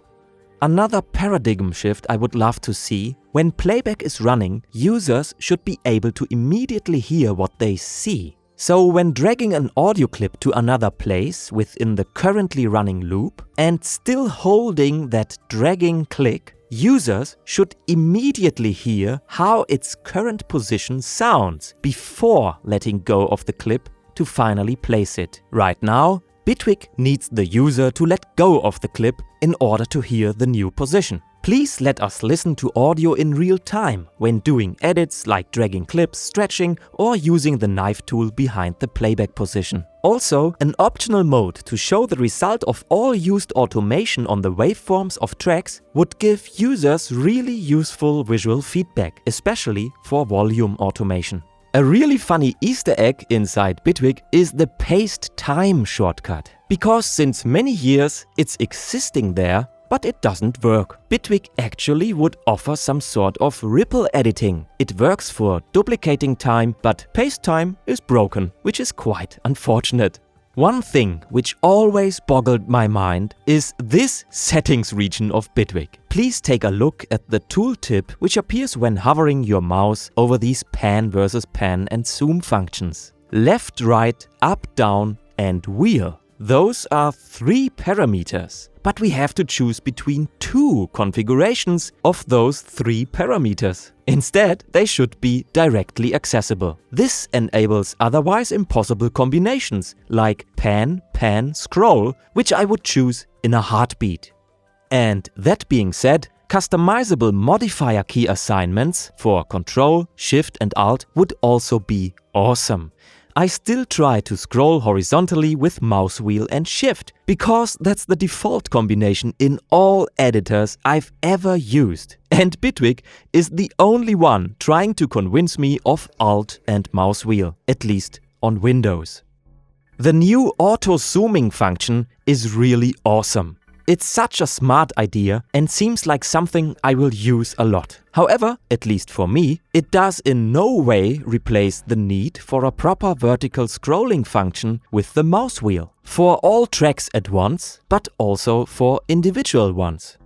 Another paradigm shift I would love to see: when playback is running, users should be able to immediately hear what they see. So when dragging an audio clip to another place within the currently running loop and still holding that dragging click, users should immediately hear how its current position sounds before letting go of the clip to finally place it. Right now, Bitwig needs the user to let go of the clip in order to hear the new position. Please let us listen to audio in real time when doing edits like dragging clips, stretching, or using the knife tool behind the playback position. Also, an optional mode to show the result of all used automation on the waveforms of tracks would give users really useful visual feedback, especially for volume automation. A really funny Easter egg inside Bitwig is the paste time shortcut. Because since many years it's existing there, but it doesn't work. Bitwig actually would offer some sort of ripple editing. It works for duplicating time, but paste time is broken, which is quite unfortunate. One thing which always boggled my mind is this settings region of Bitwig. Please take a look at the tooltip which appears when hovering your mouse over these pan versus pan and zoom functions. Left, right, up, down and wheel. Those are 3 parameters, but we have to choose between 2 configurations of those 3 parameters. Instead, they should be directly accessible. This enables otherwise impossible combinations like pan, pan, scroll, which I would choose in a heartbeat. And that being said, customizable modifier key assignments for Ctrl, Shift and Alt would also be awesome. I still try to scroll horizontally with mouse wheel and shift, because that's the default combination in all editors I've ever used. And Bitwig is the only one trying to convince me of Alt and mouse wheel, at least on Windows. The new auto zooming function is really awesome. It's such a smart idea and seems like something I will use a lot. However, at least for me, it does in no way replace the need for a proper vertical scrolling function with the mouse wheel. For all tracks at once, but also for individual ones.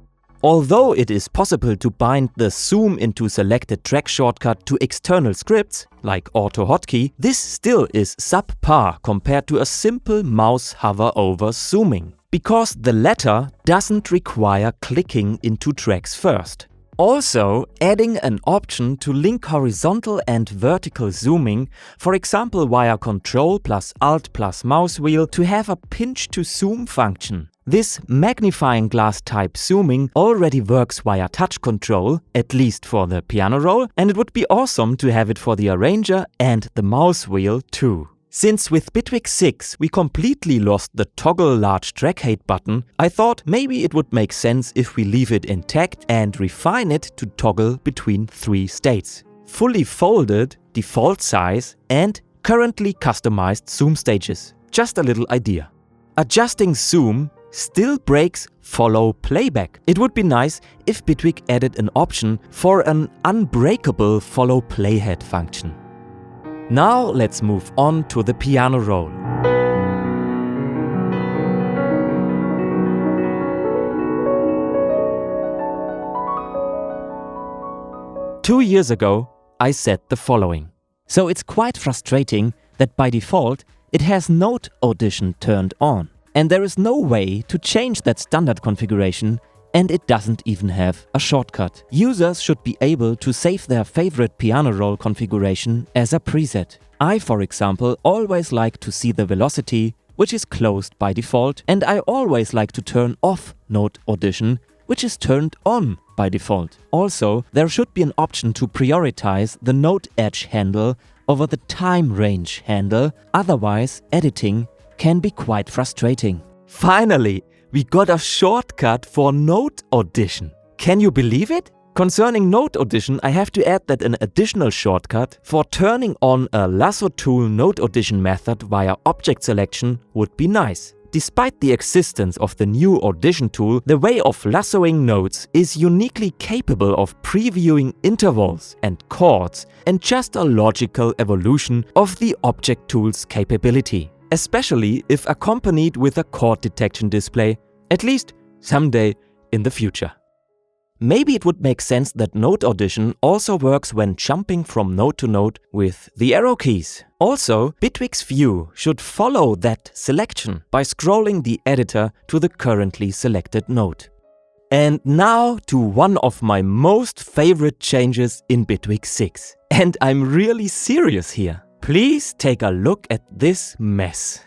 Although it is possible to bind the zoom into selected track shortcut to external scripts, like auto hotkey, this still is subpar compared to a simple mouse hover over zooming. Because the latter doesn't require clicking into tracks first. Also, adding an option to link horizontal and vertical zooming, for example via Ctrl plus Alt plus mouse wheel to have a pinch to zoom function. This magnifying glass type zooming already works via touch control, at least for the piano roll, and it would be awesome to have it for the arranger and the mouse wheel too. Since with Bitwig 6 we completely lost the toggle large track height button, I thought maybe it would make sense if we leave it intact and refine it to toggle between 3 states. Fully folded, default size and currently customized zoom stages. Just a little idea. Adjusting zoom still breaks follow playback. It would be nice if Bitwig added an option for an unbreakable follow playhead function. Now let's move on to the piano roll. Two years ago, I said the following. So it's quite frustrating that by default it has Note Audition turned on. And there is no way to change that standard configuration, and it doesn't even have a shortcut. Users should be able to save their favorite piano roll configuration as a preset. I, for example, always like to see the velocity, which is closed by default, and I always like to turn off Note Audition, which is turned on by default. Also, there should be an option to prioritize the note edge handle over the time range handle, otherwise editing can be quite frustrating. Finally, we got a shortcut for Note Audition. Can you believe it? Concerning Note Audition, I have to add that an additional shortcut for turning on a lasso tool Note Audition method via object selection would be nice. Despite the existence of the new Audition tool, the way of lassoing notes is uniquely capable of previewing intervals and chords, and just a logical evolution of the object tool's capability. Especially if accompanied with a chord detection display, at least someday in the future. Maybe it would make sense that Note Audition also works when jumping from note to note with the arrow keys. Also, Bitwig's view should follow that selection by scrolling the editor to the currently selected note. And now to one of my most favorite changes in Bitwig 6. And I'm really serious here. Please take a look at this mess.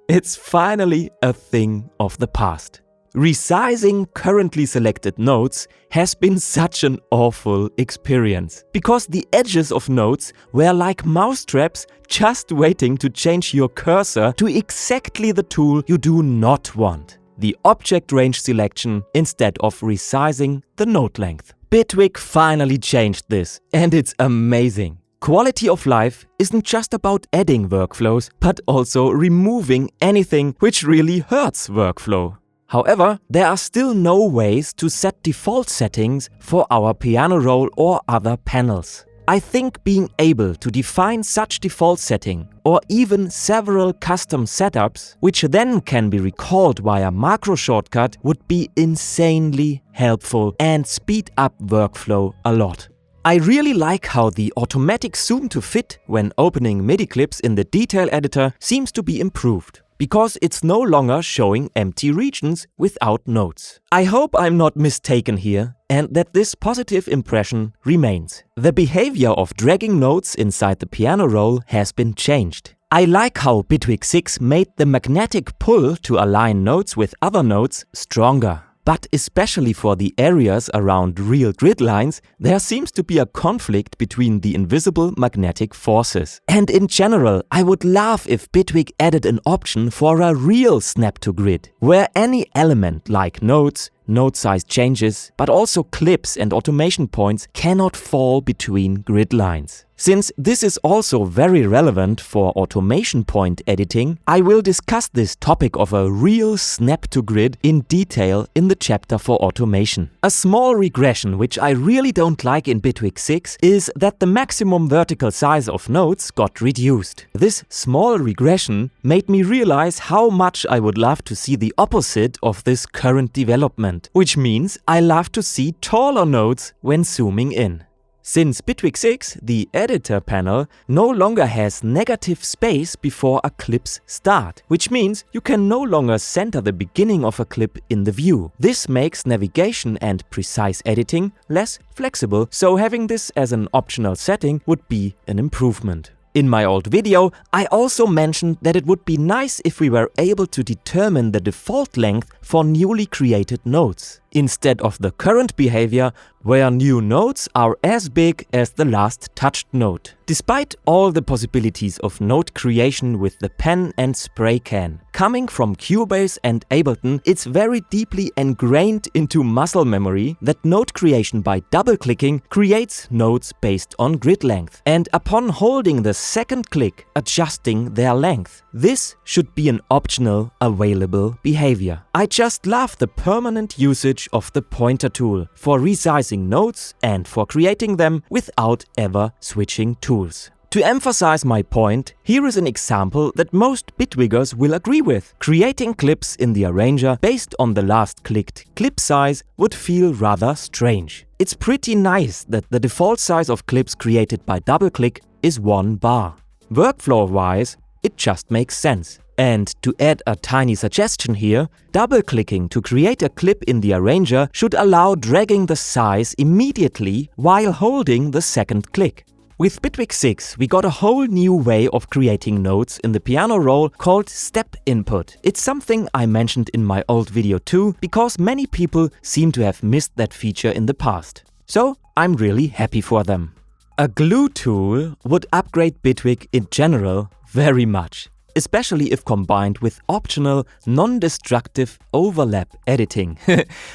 It's finally a thing of the past. Resizing currently selected nodes has been such an awful experience, because the edges of nodes were like mousetraps just waiting to change your cursor to exactly the tool you do not want, the object range selection instead of resizing the node length. Bitwig finally changed this, and it's amazing. Quality of life isn't just about adding workflows, but also removing anything which really hurts workflow. However, there are still no ways to set default settings for our piano roll or other panels. I think being able to define such default setting, or even several custom setups, which then can be recalled via macro shortcut, would be insanely helpful and speed up workflow a lot. I really like how the automatic zoom to fit when opening MIDI clips in the detail editor seems to be improved, because it's no longer showing empty regions without notes. I hope I'm not mistaken here and that this positive impression remains. The behavior of dragging notes inside the piano roll has been changed. I like how Bitwig 6 made the magnetic pull to align notes with other notes stronger. But especially for the areas around real grid lines, there seems to be a conflict between the invisible magnetic forces. And in general, I would love if Bitwig added an option for a real snap to grid, where any element like notes, node size changes, but also clips and automation points cannot fall between grid lines. Since this is also very relevant for automation point editing, I will discuss this topic of a real snap to grid in detail in the chapter for automation. A small regression which I really don't like in Bitwig 6 is that the maximum vertical size of nodes got reduced. This small regression made me realize how much I would love to see the opposite of this current development, which means I love to see taller nodes when zooming in. Since Bitwig 6, the editor panel no longer has negative space before a clip's start, which means you can no longer center the beginning of a clip in the view. This makes navigation and precise editing less flexible, so having this as an optional setting would be an improvement. In my old video, I also mentioned that it would be nice if we were able to determine the default length for newly created nodes, instead of the current behavior where new nodes are as big as the last touched node. Despite all the possibilities of node creation with the pen and spray can, coming from Cubase and Ableton, it's very deeply ingrained into muscle memory that node creation by double-clicking creates nodes based on grid length, and upon holding the second click, adjusting their length. This should be an optional available behavior. I just love the permanent usage of the pointer tool for resizing nodes and for creating them without ever switching tools. To emphasize my point, here is an example that most Bitwiggers will agree with. Creating clips in the arranger based on the last clicked clip size would feel rather strange. It's pretty nice that the default size of clips created by double click is 1 bar. Workflow-wise, it just makes sense. And to add a tiny suggestion here, double-clicking to create a clip in the arranger should allow dragging the size immediately while holding the second click. With Bitwig 6, we got a whole new way of creating nodes in the piano roll called step input. It's something I mentioned in my old video too, because many people seem to have missed that feature in the past. So I'm really happy for them. A glue tool would upgrade Bitwig in general very much, especially if combined with optional, non-destructive overlap editing.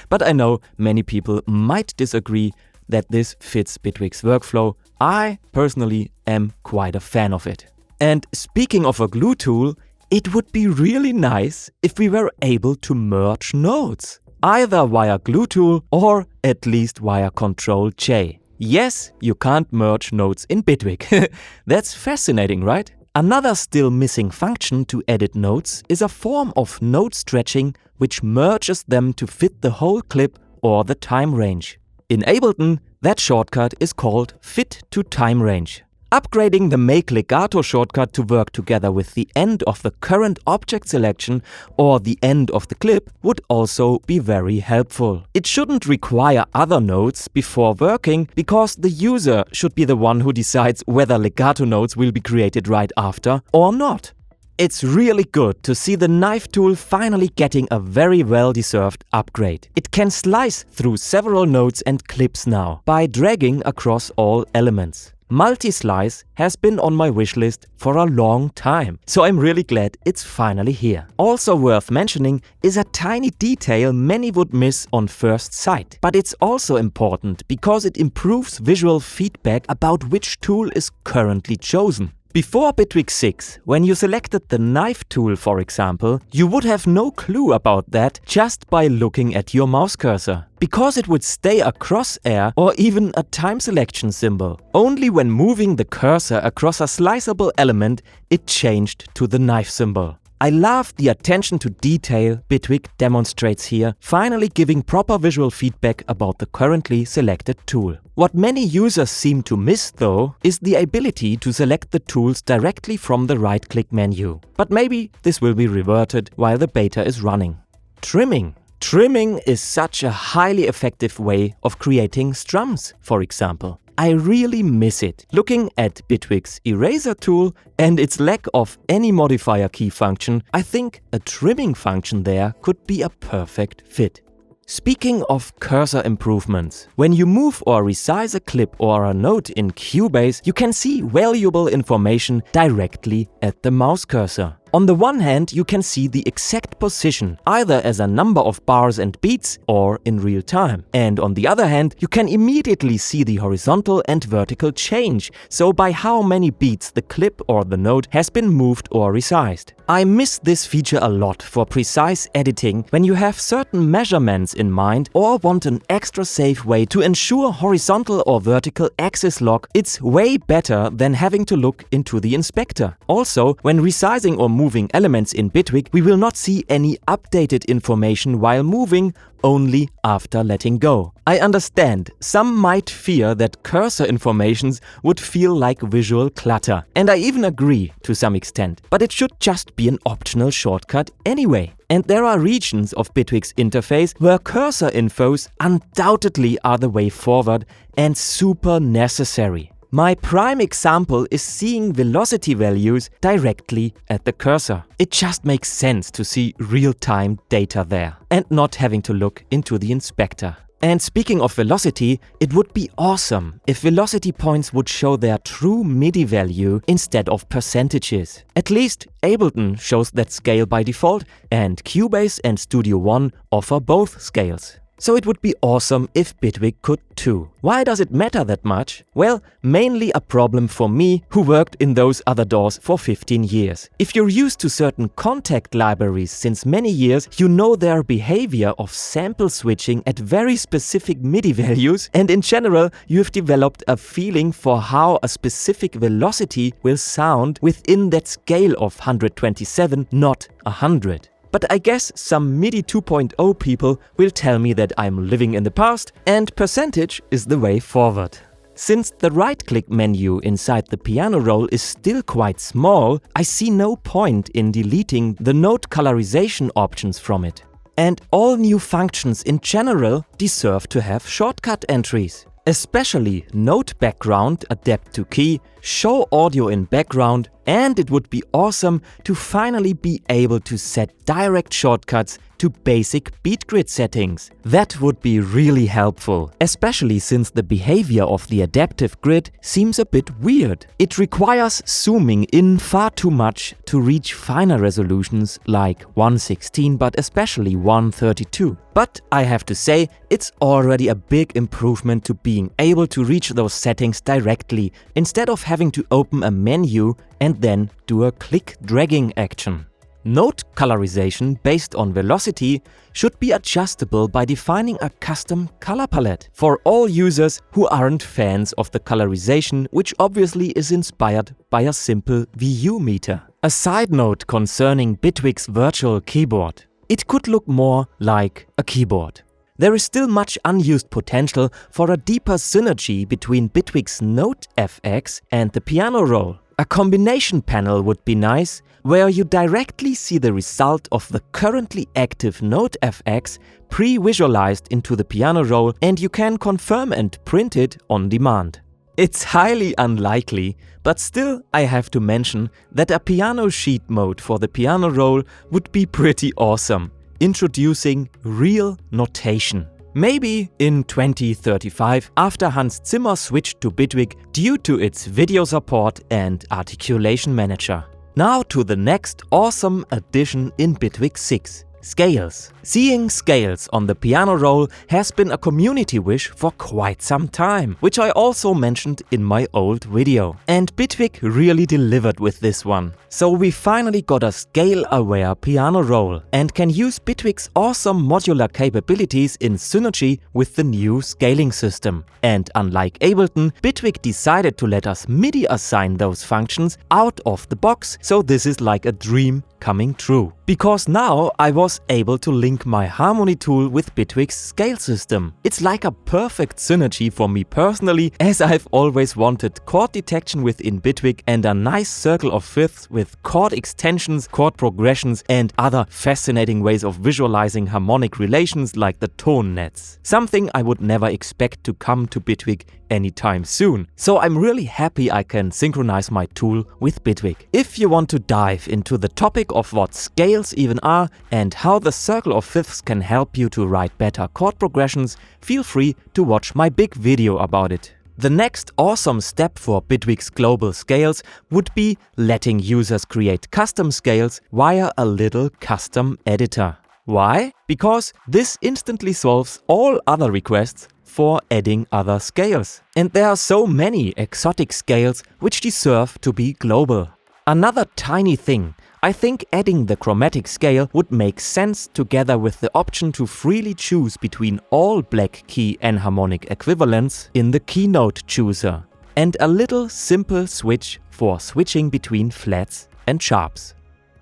But I know many people might disagree that this fits Bitwig's workflow. I personally am quite a fan of it. And speaking of a glue tool, it would be really nice if we were able to merge nodes, either via glue tool or at least via Ctrl-J. Yes, you can't merge nodes in Bitwig. That's fascinating, right? Another still missing function to edit nodes is a form of node stretching which merges them to fit the whole clip or the time range. In Ableton, that shortcut is called Fit to Time Range. Upgrading the Make Legato shortcut to work together with the end of the current object selection or the end of the clip would also be very helpful. It shouldn't require other nodes before working, because the user should be the one who decides whether legato nodes will be created right after or not. It's really good to see the knife tool finally getting a very well-deserved upgrade. It can slice through several nodes and clips now by dragging across all elements. Multi-slice has been on my wishlist for a long time, so I'm really glad it's finally here. Also worth mentioning is a tiny detail many would miss on first sight. But it's also important because it improves visual feedback about which tool is currently chosen. Before Bitwig 6, when you selected the knife tool for example, you would have no clue about that just by looking at your mouse cursor, because it would stay a crosshair or even a time selection symbol. Only when moving the cursor across a sliceable element, it changed to the knife symbol. I love the attention to detail Bitwig demonstrates here, finally giving proper visual feedback about the currently selected tool. What many users seem to miss though is the ability to select the tools directly from the right-click menu. But maybe this will be reverted while the beta is running. Trimming. Trimming is such a highly effective way of creating strums, for example. I really miss it. Looking at Bitwig's eraser tool and its lack of any modifier key function, I think a trimming function there could be a perfect fit. Speaking of cursor improvements, when you move or resize a clip or a node in Cubase, you can see valuable information directly at the mouse cursor. On the one hand, you can see the exact position, either as a number of bars and beats or in real time. And on the other hand, you can immediately see the horizontal and vertical change, so by how many beats the clip or the node has been moved or resized. I miss this feature a lot for precise editing when you have certain measurements in mind or want an extra safe way to ensure horizontal or vertical axis lock. It's way better than having to look into the inspector. Also, when resizing or moving elements in Bitwig, we will not see any updated information while moving, only after letting go. I understand some might fear that cursor informations would feel like visual clutter, and I even agree to some extent, but it should just be an optional shortcut anyway. And there are regions of Bitwig's interface where cursor infos undoubtedly are the way forward and super necessary. My prime example is seeing velocity values directly at the cursor. It just makes sense to see real-time data there and not having to look into the inspector. And speaking of velocity, it would be awesome if velocity points would show their true MIDI value instead of percentages. At least Ableton shows that scale by default, and Cubase and Studio One offer both scales. So it would be awesome if Bitwig could too. Why does it matter that much? Well, mainly a problem for me who worked in those other DAWs for 15 years. If you're used to certain contact libraries since many years, you know their behavior of sample switching at very specific MIDI values, and in general you have developed a feeling for how a specific velocity will sound within that scale of 127, not 100. But I guess some MIDI 2.0 people will tell me that I'm living in the past and percentage is the way forward. Since the right-click menu inside the piano roll is still quite small, I see no point in deleting the note colorization options from it. And all new functions in general deserve to have shortcut entries. Especially note background, adapt to key, show audio in background, and it would be awesome to finally be able to set direct shortcuts to basic beat grid settings. That would be really helpful, especially since the behavior of the adaptive grid seems a bit weird. It requires zooming in far too much to reach finer resolutions like 116, but especially 132. But I have to say, it's already a big improvement to being able to reach those settings directly instead of having to open a menu and then do a click dragging action. Note colorization based on velocity should be adjustable by defining a custom color palette for all users who aren't fans of the colorization, which obviously is inspired by a simple VU meter. A side note concerning Bitwig's virtual keyboard. It could look more like a keyboard. There is still much unused potential for a deeper synergy between Bitwig's Note FX and the piano roll. A combination panel would be nice, where you directly see the result of the currently active Note FX pre-visualized into the piano roll, and you can confirm and print it on demand. It's highly unlikely, but still I have to mention that a piano sheet mode for the piano roll would be pretty awesome, introducing real notation. Maybe in 2035, after Hans Zimmer switched to Bitwig due to its video support and articulation manager. Now to the next awesome addition in Bitwig 6. Scales. Seeing scales on the piano roll has been a community wish for quite some time, which I also mentioned in my old video. And Bitwig really delivered with this one. So we finally got a scale-aware piano roll and can use Bitwig's awesome modular capabilities in synergy with the new scaling system. And unlike Ableton, Bitwig decided to let us MIDI assign those functions out of the box, so this is like a dream coming true. Because now I was able to link my harmony tool with Bitwig's scale system. It's like a perfect synergy for me personally, as I've always wanted chord detection within Bitwig and a nice circle of fifths with chord extensions, chord progressions and other fascinating ways of visualizing harmonic relations like the tone nets. Something I would never expect to come to Bitwig anytime soon. So I'm really happy I can synchronize my tool with Bitwig. If you want to dive into the topic of what scales even are and how the circle of fifths can help you to write better chord progressions, feel free to watch my big video about it. The next awesome step for Bitwig's global scales would be letting users create custom scales via a little custom editor. Why? Because this instantly solves all other requests for adding other scales. And there are so many exotic scales which deserve to be global. Another tiny thing, I think adding the chromatic scale would make sense together with the option to freely choose between all black key enharmonic equivalents in the keynote chooser, and a little simple switch for switching between flats and sharps.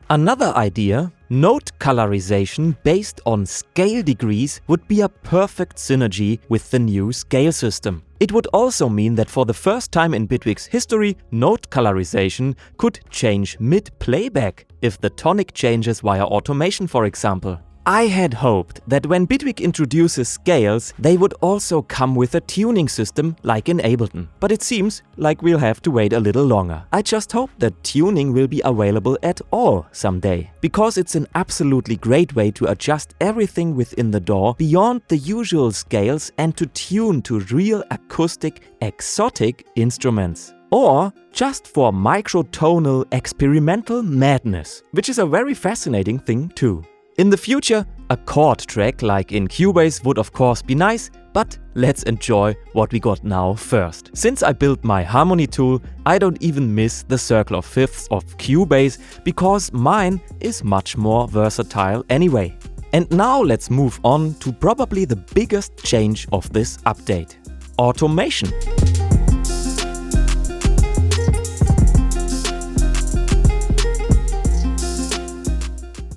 Another idea, note colorization based on scale degrees would be a perfect synergy with the new scale system. It would also mean that for the first time in Bitwig's history, note colorization could change mid-playback if the tonic changes via automation, for example. I had hoped that when Bitwig introduces scales, they would also come with a tuning system like in Ableton. But it seems like we'll have to wait a little longer. I just hope that tuning will be available at all someday, because it's an absolutely great way to adjust everything within the DAW beyond the usual scales and to tune to real acoustic, exotic instruments. Or just for microtonal experimental madness, which is a very fascinating thing too. In the future, a chord track like in Cubase would of course be nice, but let's enjoy what we got now first. Since I built my harmony tool, I don't even miss the circle of fifths of Cubase because mine is much more versatile anyway. And now let's move on to probably the biggest change of this update: automation.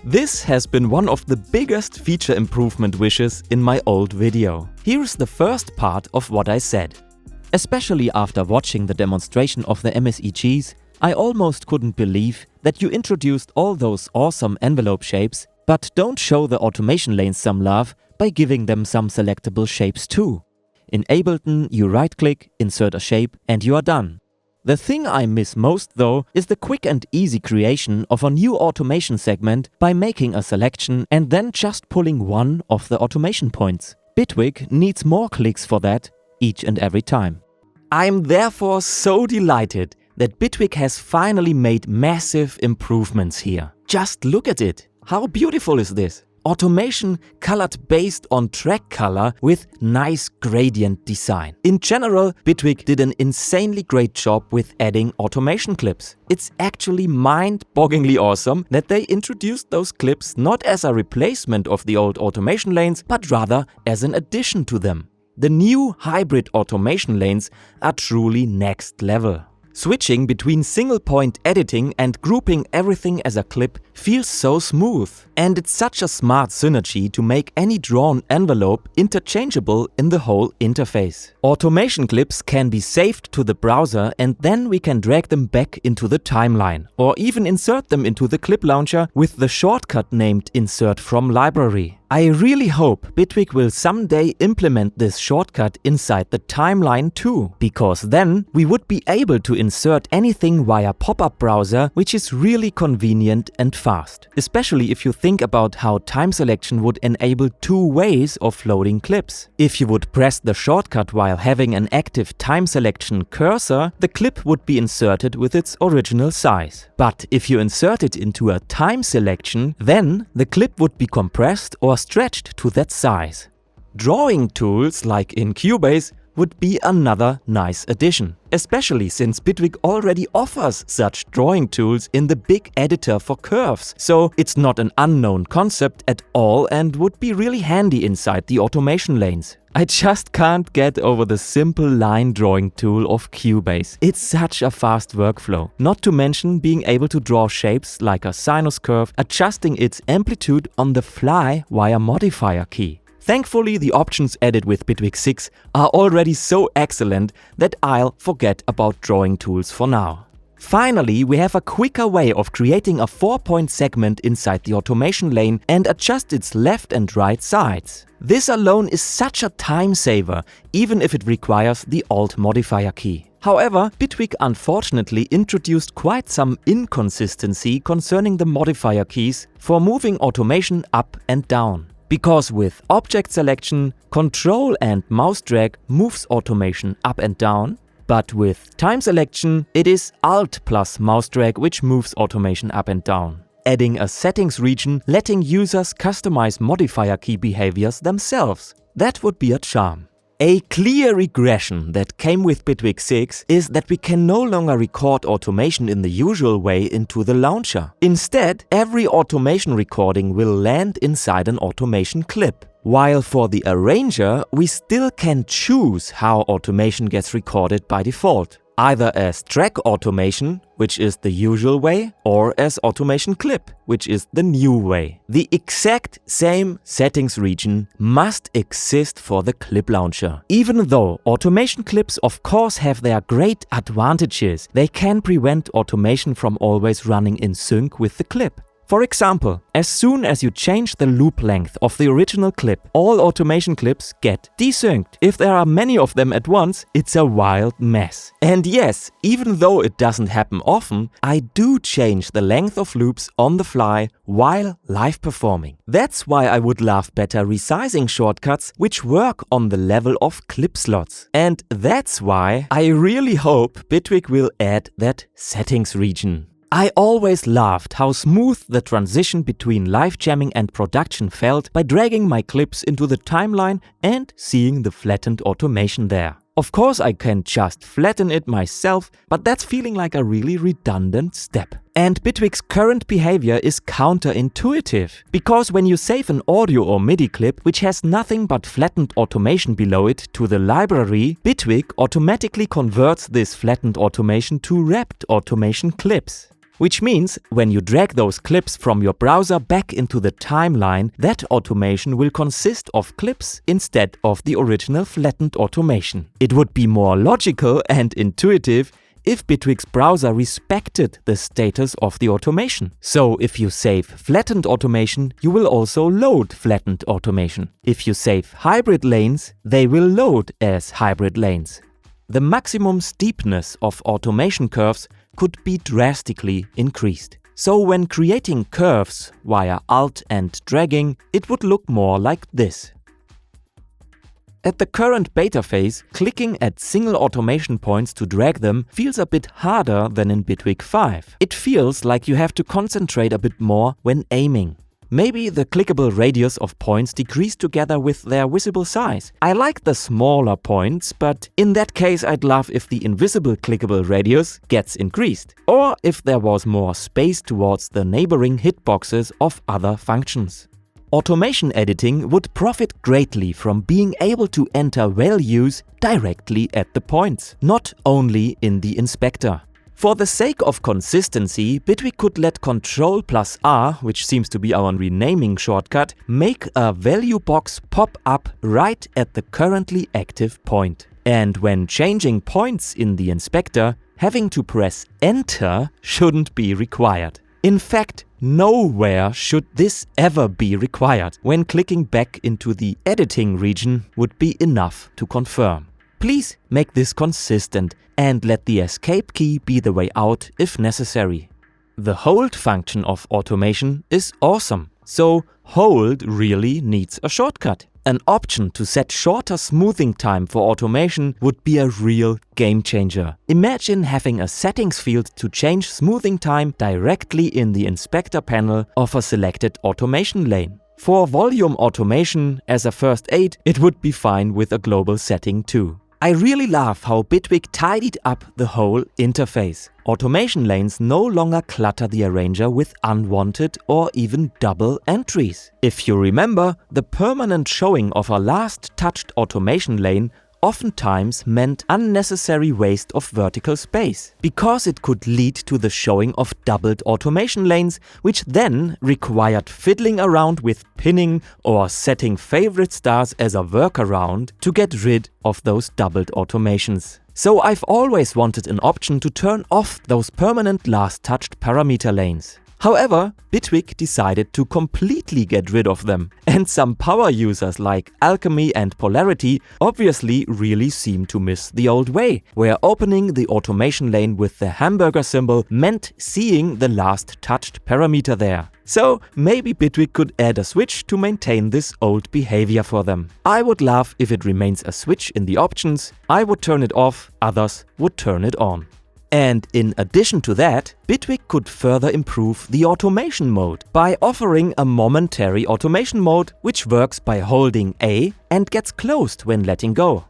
This has been one of the biggest feature improvement wishes in my old video. Here's the first part of what I said. Especially after watching the demonstration of the MSEGs, I almost couldn't believe that you introduced all those awesome envelope shapes, but don't show the automation lanes some love by giving them some selectable shapes too. In Ableton, you right-click, insert a shape, and you are done. The thing I miss most though is the quick and easy creation of a new automation segment by making a selection and then just pulling one of the automation points. Bitwig needs more clicks for that each and every time. I'm therefore so delighted that Bitwig has finally made massive improvements here. Just look at it! How beautiful is this? Automation colored based on track color with nice gradient design. In general, Bitwig did an insanely great job with adding automation clips. It's actually mind-bogglingly awesome that they introduced those clips not as a replacement of the old automation lanes, but rather as an addition to them. The new hybrid automation lanes are truly next level. Switching between single-point editing and grouping everything as a clip feels so smooth. And it's such a smart synergy to make any drawn envelope interchangeable in the whole interface. Automation clips can be saved to the browser and then we can drag them back into the timeline, or even insert them into the clip launcher with the shortcut named Insert from Library. I really hope Bitwig will someday implement this shortcut inside the timeline too, because then we would be able to insert anything via pop-up browser, which is really convenient and fast. Especially if you think about how time selection would enable two ways of loading clips. If you would press the shortcut while having an active time selection cursor, the clip would be inserted with its original size. But if you insert it into a time selection, then the clip would be compressed or stretched to that size. Drawing tools like in Cubase would be another nice addition, especially since Bitwig already offers such drawing tools in the big editor for curves, so it's not an unknown concept at all and would be really handy inside the automation lanes. I just can't get over the simple line drawing tool of Cubase. It's such a fast workflow, not to mention being able to draw shapes like a sinus curve, adjusting its amplitude on the fly via modifier key. Thankfully, the options added with Bitwig 6 are already so excellent that I'll forget about drawing tools for now. Finally, we have a quicker way of creating a 4-point segment inside the automation lane and adjust its left and right sides. This alone is such a time saver, even if it requires the Alt modifier key. However, Bitwig unfortunately introduced quite some inconsistency concerning the modifier keys for moving automation up and down. Because with object selection, control and mouse drag moves automation up and down, but with time selection, it is Alt plus mouse drag which moves automation up and down. Adding a settings region letting users customize modifier key behaviors themselves. That would be a charm. A clear regression that came with Bitwig 6 is that we can no longer record automation in the usual way into the launcher. Instead, every automation recording will land inside an automation clip. While for the arranger, we still can choose how automation gets recorded by default. Either as track automation, which is the usual way, or as automation clip, which is the new way. The exact same settings region must exist for the clip launcher. Even though automation clips of course have their great advantages, they can prevent automation from always running in sync with the clip. For example, as soon as you change the loop length of the original clip, all automation clips get desynced. If there are many of them at once, it's a wild mess. And yes, even though it doesn't happen often, I do change the length of loops on the fly while live performing. That's why I would love better resizing shortcuts which work on the level of clip slots. And that's why I really hope Bitwig will add that settings region. I always loved how smooth the transition between live jamming and production felt by dragging my clips into the timeline and seeing the flattened automation there. Of course I can just flatten it myself, but that's feeling like a really redundant step. And Bitwig's current behavior is counterintuitive, because when you save an audio or MIDI clip which has nothing but flattened automation below it to the library, Bitwig automatically converts this flattened automation to wrapped automation clips. Which means when you drag those clips from your browser back into the timeline, that automation will consist of clips instead of the original flattened automation. It would be more logical and intuitive if Bitwig's browser respected the status of the automation. So if you save flattened automation, you will also load flattened automation. If you save hybrid lanes, they will load as hybrid lanes. The maximum steepness of automation curves could be drastically increased. So when creating curves via Alt and dragging, it would look more like this. At the current beta phase, clicking at single automation points to drag them feels a bit harder than in Bitwig 5. It feels like you have to concentrate a bit more when aiming. Maybe the clickable radius of points decrease together with their visible size. I like the smaller points, but in that case I'd love if the invisible clickable radius gets increased. Or if there was more space towards the neighboring hitboxes of other functions. Automation editing would profit greatly from being able to enter values directly at the points, not only in the inspector. For the sake of consistency, Bitwig could let Ctrl+R, which seems to be our renaming shortcut, make a value box pop up right at the currently active point. And when changing points in the inspector, having to press Enter shouldn't be required. In fact, Nowhere should this ever be required. When clicking back into the editing region would be enough to confirm. Please make this consistent and let the escape key be the way out if necessary. The hold function of automation is awesome, so hold really needs a shortcut. An option to set shorter smoothing time for automation would be a real game changer. Imagine having a settings field to change smoothing time directly in the inspector panel of a selected automation lane. For volume automation as a first aid, it would be fine with a global setting too. I really love how Bitwig tidied up the whole interface. Automation lanes no longer clutter the arranger with unwanted or even double entries. If you remember, the permanent showing of a last touched automation lane oftentimes meant unnecessary waste of vertical space, because it could lead to the showing of doubled automation lanes, which then required fiddling around with pinning or setting favorite stars as a workaround to get rid of those doubled automations. So I've always wanted an option to turn off those permanent last touched parameter lanes. However, Bitwig decided to completely get rid of them, and some power users like Alchemy and Polarity obviously really seem to miss the old way, where opening the automation lane with the hamburger symbol meant seeing the last touched parameter there. So maybe Bitwig could add a switch to maintain this old behavior for them. I would love if it remains a switch in the options. I would turn it off, others would turn it on. And in addition to that, Bitwig could further improve the automation mode by offering a momentary automation mode which works by holding A and gets closed when letting go.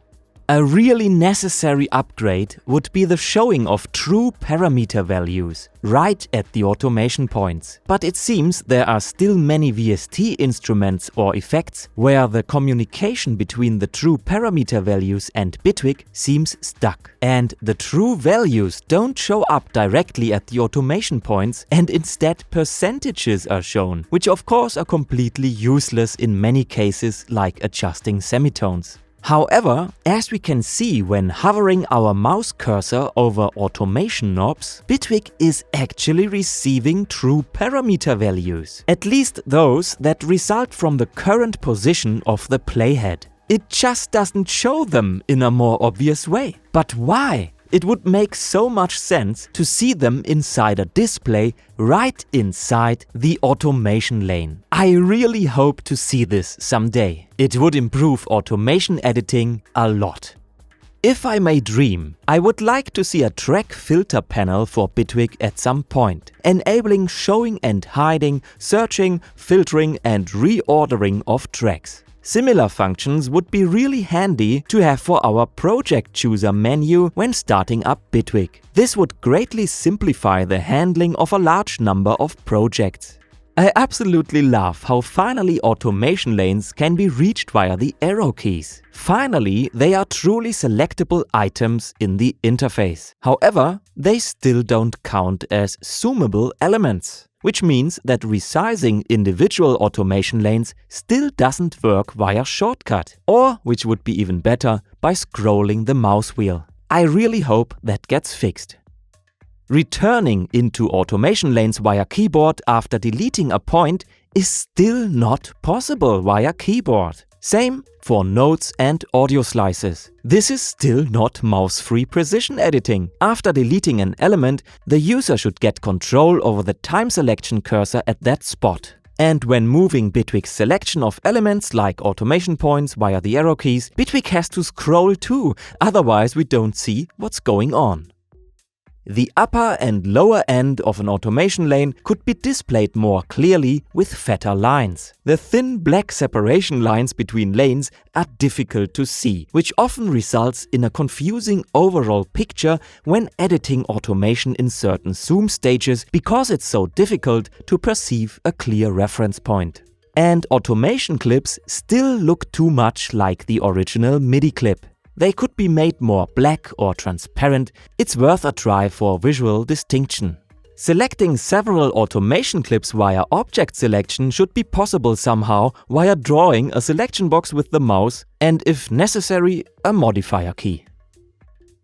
A really necessary upgrade would be the showing of true parameter values right at the automation points. But it seems there are still many VST instruments or effects where the communication between the true parameter values and Bitwig seems stuck. And the true values don't show up directly at the automation points, and instead percentages are shown, which of course are completely useless in many cases, like adjusting semitones. However, as we can see when hovering our mouse cursor over automation knobs, Bitwig is actually receiving true parameter values, at least those that result from the current position of the playhead. It just doesn't show them in a more obvious way. But why? It would make so much sense to see them inside a display right inside the automation lane. I really hope to see this someday. It would improve automation editing a lot. If I may dream, I would like to see a track filter panel for Bitwig at some point, enabling showing and hiding, searching, filtering and reordering of tracks. Similar functions would be really handy to have for our project chooser menu when starting up Bitwig. This would greatly simplify the handling of a large number of projects. I absolutely love how finally automation lanes can be reached via the arrow keys. Finally, they are truly selectable items in the interface. However, they still don't count as zoomable elements, which means that resizing individual automation lanes still doesn't work via shortcut, or, which would be even better, by scrolling the mouse wheel. I really hope that gets fixed. Returning into automation lanes via keyboard after deleting a point is still not possible via keyboard. Same for notes and audio slices. This is still not mouse-free precision editing. After deleting an element, the user should get control over the time selection cursor at that spot. And when moving Bitwig's selection of elements like automation points via the arrow keys, Bitwig has to scroll too, otherwise we don't see what's going on. The upper and lower end of an automation lane could be displayed more clearly with fatter lines. The thin black separation lines between lanes are difficult to see, which often results in a confusing overall picture when editing automation in certain zoom stages because it's so difficult to perceive a clear reference point. And automation clips still look too much like the original MIDI clip. They could be made more black or transparent. It's worth a try for visual distinction. Selecting several automation clips via object selection should be possible somehow via drawing a selection box with the mouse and, if necessary, a modifier key.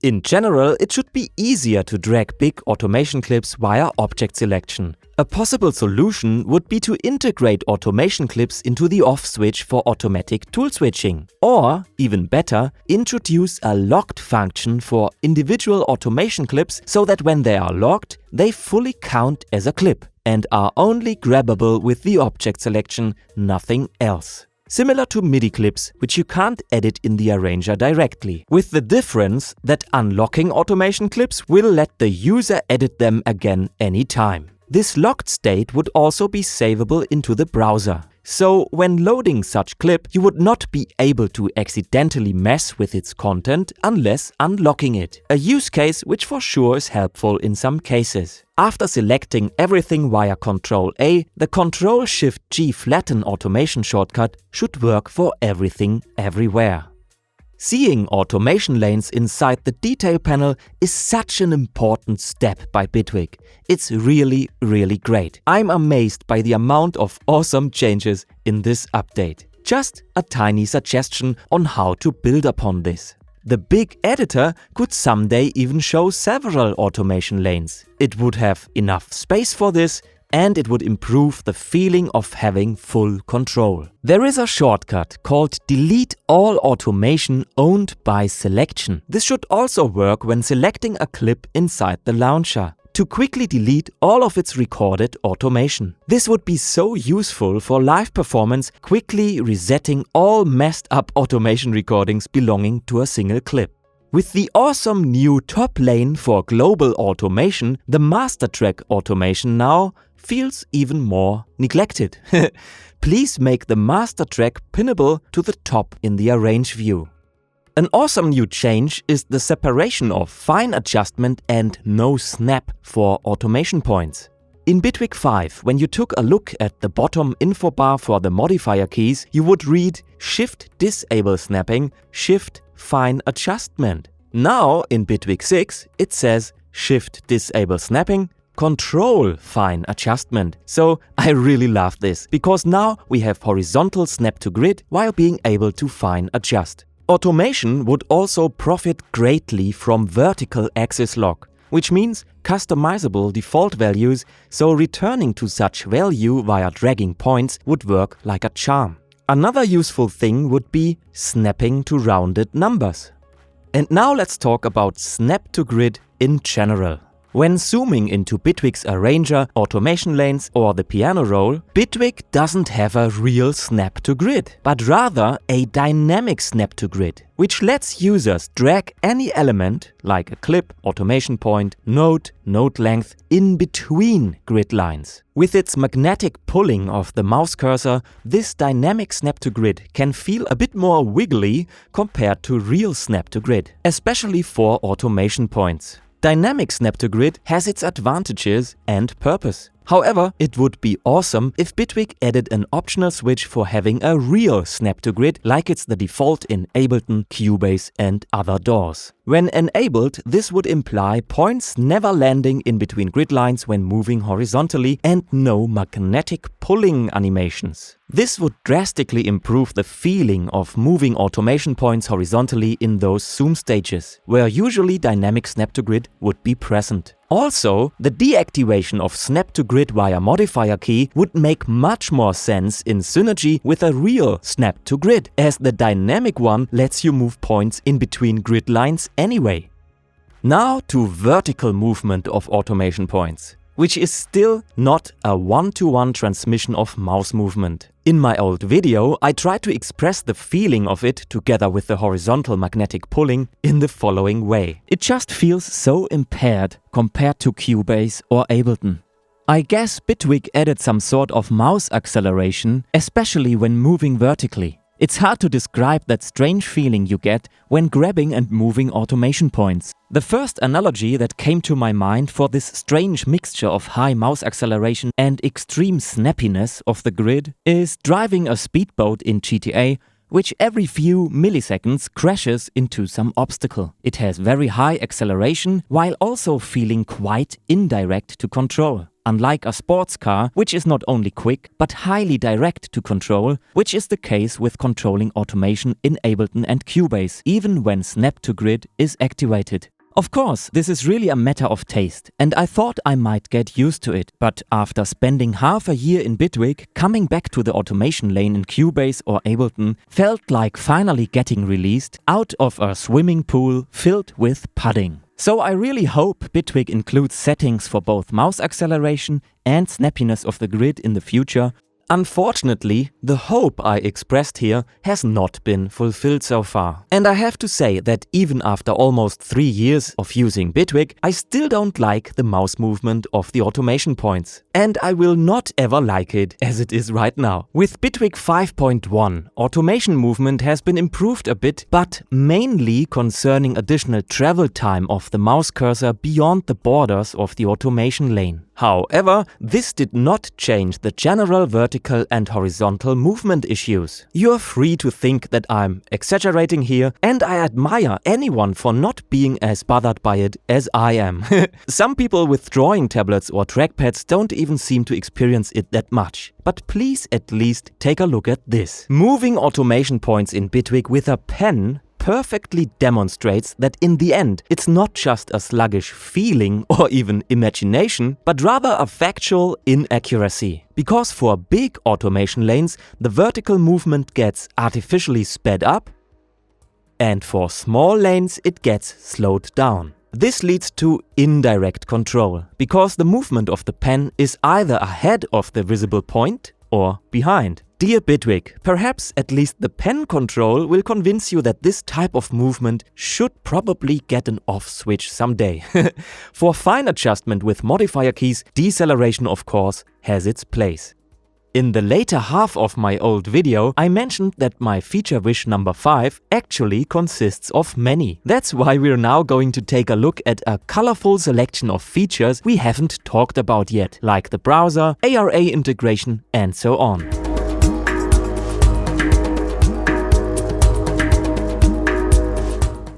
In general, it should be easier to drag big automation clips via object selection. A possible solution would be to integrate automation clips into the off switch for automatic tool switching. Or, even better, introduce a locked function for individual automation clips so that when they are locked, they fully count as a clip and are only grabbable with the object selection, nothing else. Similar to MIDI clips, which you can't edit in the arranger directly, with the difference that unlocking automation clips will let the user edit them again anytime. This locked state would also be savable into the browser. So when loading such clip, you would not be able to accidentally mess with its content unless unlocking it. A use case which for sure is helpful in some cases. After selecting everything via Ctrl-A, the Ctrl-Shift-G flatten automation shortcut should work for everything everywhere. Seeing automation lanes inside the detail panel is such an important step by Bitwig. It's really great. I'm amazed by the amount of awesome changes in this update. Just a tiny suggestion on how to build upon this. The big editor could someday even show several automation lanes. It would have enough space for this, and it would improve the feeling of having full control. There is a shortcut called Delete All Automation Owned by Selection. This should also work when selecting a clip inside the launcher, to quickly delete all of its recorded automation. This would be so useful for live performance, quickly resetting all messed up automation recordings belonging to a single clip. With the awesome new top lane for global automation, the master track automation now feels even more neglected. Please make the master track pinnable to the top in the arrange view. An awesome new change is the separation of fine adjustment and no snap for automation points. In Bitwig 5, when you took a look at the bottom info bar for the modifier keys, you would read Shift Disable Snapping, Shift Fine Adjustment. Now in Bitwig 6, it says Shift Disable Snapping, Control Fine Adjustment. So I really love this, because now we have horizontal snap to grid while being able to fine adjust. Automation would also profit greatly from vertical axis lock, which means customizable default values, so returning to such value via dragging points would work like a charm. Another useful thing would be snapping to rounded numbers. And now let's talk about snap to grid in general. When zooming into Bitwig's arranger, automation lanes or the piano roll, Bitwig doesn't have a real snap to grid, but rather a dynamic snap to grid, which lets users drag any element, like a clip, automation point, note, note length, in between grid lines. With its magnetic pulling of the mouse cursor, this dynamic snap to grid can feel a bit more wiggly compared to real snap to grid, especially for automation points. Dynamic snap to grid has its advantages and purpose. However, it would be awesome if Bitwig added an optional switch for having a real snap to grid like it's the default in Ableton, Cubase and other DAWs. When enabled, this would imply points never landing in between grid lines when moving horizontally and no magnetic pulling animations. This would drastically improve the feeling of moving automation points horizontally in those zoom stages, where usually dynamic snap to grid would be present. Also, the deactivation of snap to grid via modifier key would make much more sense in synergy with a real snap to grid, as the dynamic one lets you move points in between grid lines anyway. Now to vertical movement of automation points, which is still not a one-to-one transmission of mouse movement. In my old video, I tried to express the feeling of it together with the horizontal magnetic pulling in the following way. It just feels so impaired compared to Cubase or Ableton. I guess Bitwig added some sort of mouse acceleration, especially when moving vertically. It's hard to describe that strange feeling you get when grabbing and moving automation points. The first analogy that came to my mind for this strange mixture of high mouse acceleration and extreme snappiness of the grid is driving a speedboat in GTA, which every few milliseconds crashes into some obstacle. It has very high acceleration while also feeling quite indirect to control. unlike a sports car, which is not only quick, but highly direct to control, which is the case with controlling automation in Ableton and Cubase, even when Snap to Grid is activated. Of course, this is really a matter of taste, and I thought I might get used to it, but after spending half a year in Bitwig, coming back to the automation lane in Cubase or Ableton felt like finally getting released out of a swimming pool filled with pudding. So I really hope Bitwig includes settings for both mouse acceleration and snappiness of the grid in the future. Unfortunately, the hope I expressed here has not been fulfilled so far. And I have to say that even after almost 3 years of using Bitwig, I still don't like the mouse movement of the automation points. And I will not ever like it as it is right now. With Bitwig 5.1, automation movement has been improved a bit, but mainly concerning additional travel time of the mouse cursor beyond the borders of the automation lane. However, this did not change the general vertical and horizontal movement issues. You're free to think that I'm exaggerating here, and I admire anyone for not being as bothered by it as I am. Some people with drawing tablets or trackpads don't even seem to experience it that much. But please at least take a look at this. Moving automation points in Bitwig with a pen perfectly demonstrates that in the end, it's not just a sluggish feeling or even imagination, but rather a factual inaccuracy. Because for big automation lanes, the vertical movement gets artificially sped up, and for small lanes, it gets slowed down. This leads to indirect control, because the movement of the pen is either ahead of the visible point or behind. Dear Bitwig, perhaps at least the pen control will convince you that this type of movement should probably get an off switch someday. For fine adjustment with modifier keys, deceleration of course has its place. In the later half of my old video, I mentioned that my feature wish number 5 actually consists of many. That's why we're now going to take a look at a colorful selection of features we haven't talked about yet, like the browser, ARA integration, and so on.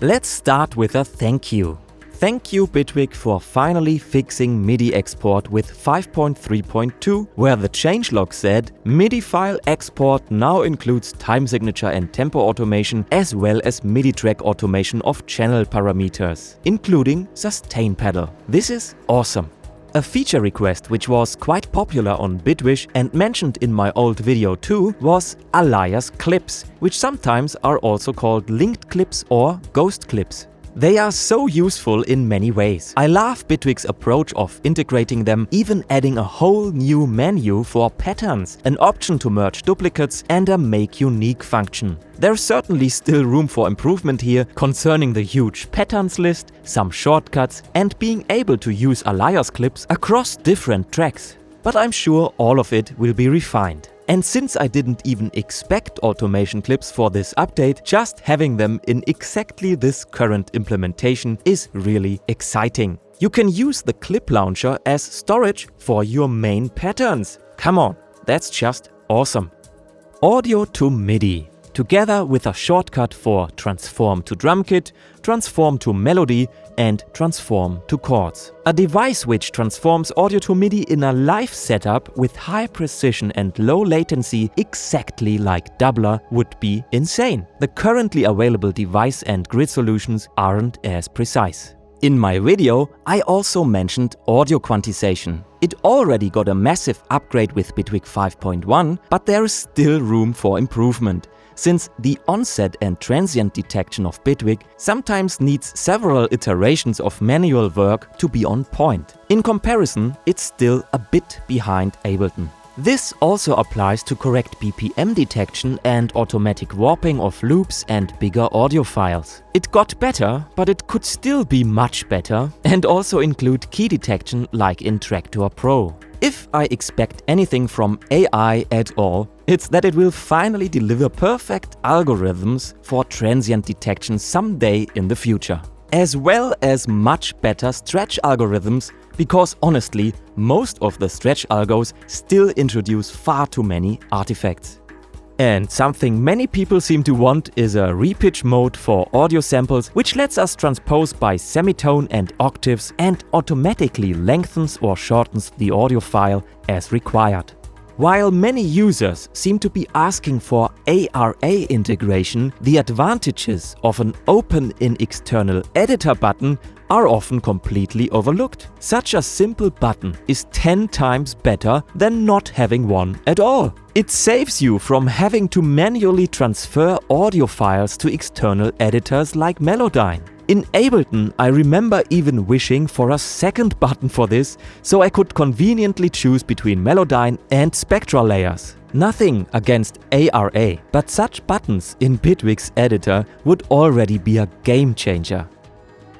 Let's start with a thank you. Thank you Bitwig for finally fixing MIDI export with 5.3.2, where the changelog said MIDI file export now includes time signature and tempo automation as well as MIDI track automation of channel parameters, including sustain pedal. This is awesome. A feature request which was quite popular on Bitwish and mentioned in my old video too was alias clips, which sometimes are also called linked clips or ghost clips. They are so useful in many ways. I love Bitwig's approach of integrating them, even adding a whole new menu for patterns, an option to merge duplicates and a make unique function. There's certainly still room for improvement here concerning the huge patterns list, some shortcuts and being able to use alias clips across different tracks. But I'm sure all of it will be refined. And since I didn't even expect automation clips for this update, just having them in exactly this current implementation is really exciting. You can use the clip launcher as storage for your main patterns. Come on, that's just awesome. Audio to MIDI. Together with a shortcut for transform to drum kit, transform to melody and transform to chords. A device which transforms audio to MIDI in a live setup with high precision and low latency exactly like Doubler would be insane. The currently available device and grid solutions aren't as precise. In my video, I also mentioned audio quantization. It already got a massive upgrade with Bitwig 5.1, but there is still room for improvement, since the onset and transient detection of Bitwig sometimes needs several iterations of manual work to be on point. In comparison, it's still a bit behind Ableton. This also applies to correct BPM detection and automatic warping of loops and bigger audio files. It got better, but it could still be much better and also include key detection like in Traktor Pro. If I expect anything from AI at all, it's that it will finally deliver perfect algorithms for transient detection someday in the future. As well as much better stretch algorithms, because honestly, most of the stretch algos still introduce far too many artifacts. And something many people seem to want is a repitch mode for audio samples, which lets us transpose by semitone and octaves and automatically lengthens or shortens the audio file as required. While many users seem to be asking for ARA integration, the advantages of an Open in External Editor button are often completely overlooked. Such a simple button is 10 times better than not having one at all. It saves you from having to manually transfer audio files to external editors like Melodyne. In Ableton, I remember even wishing for a second button for this, so I could conveniently choose between Melodyne and Spectral layers. Nothing against ARA, but such buttons in Bitwig's editor would already be a game changer.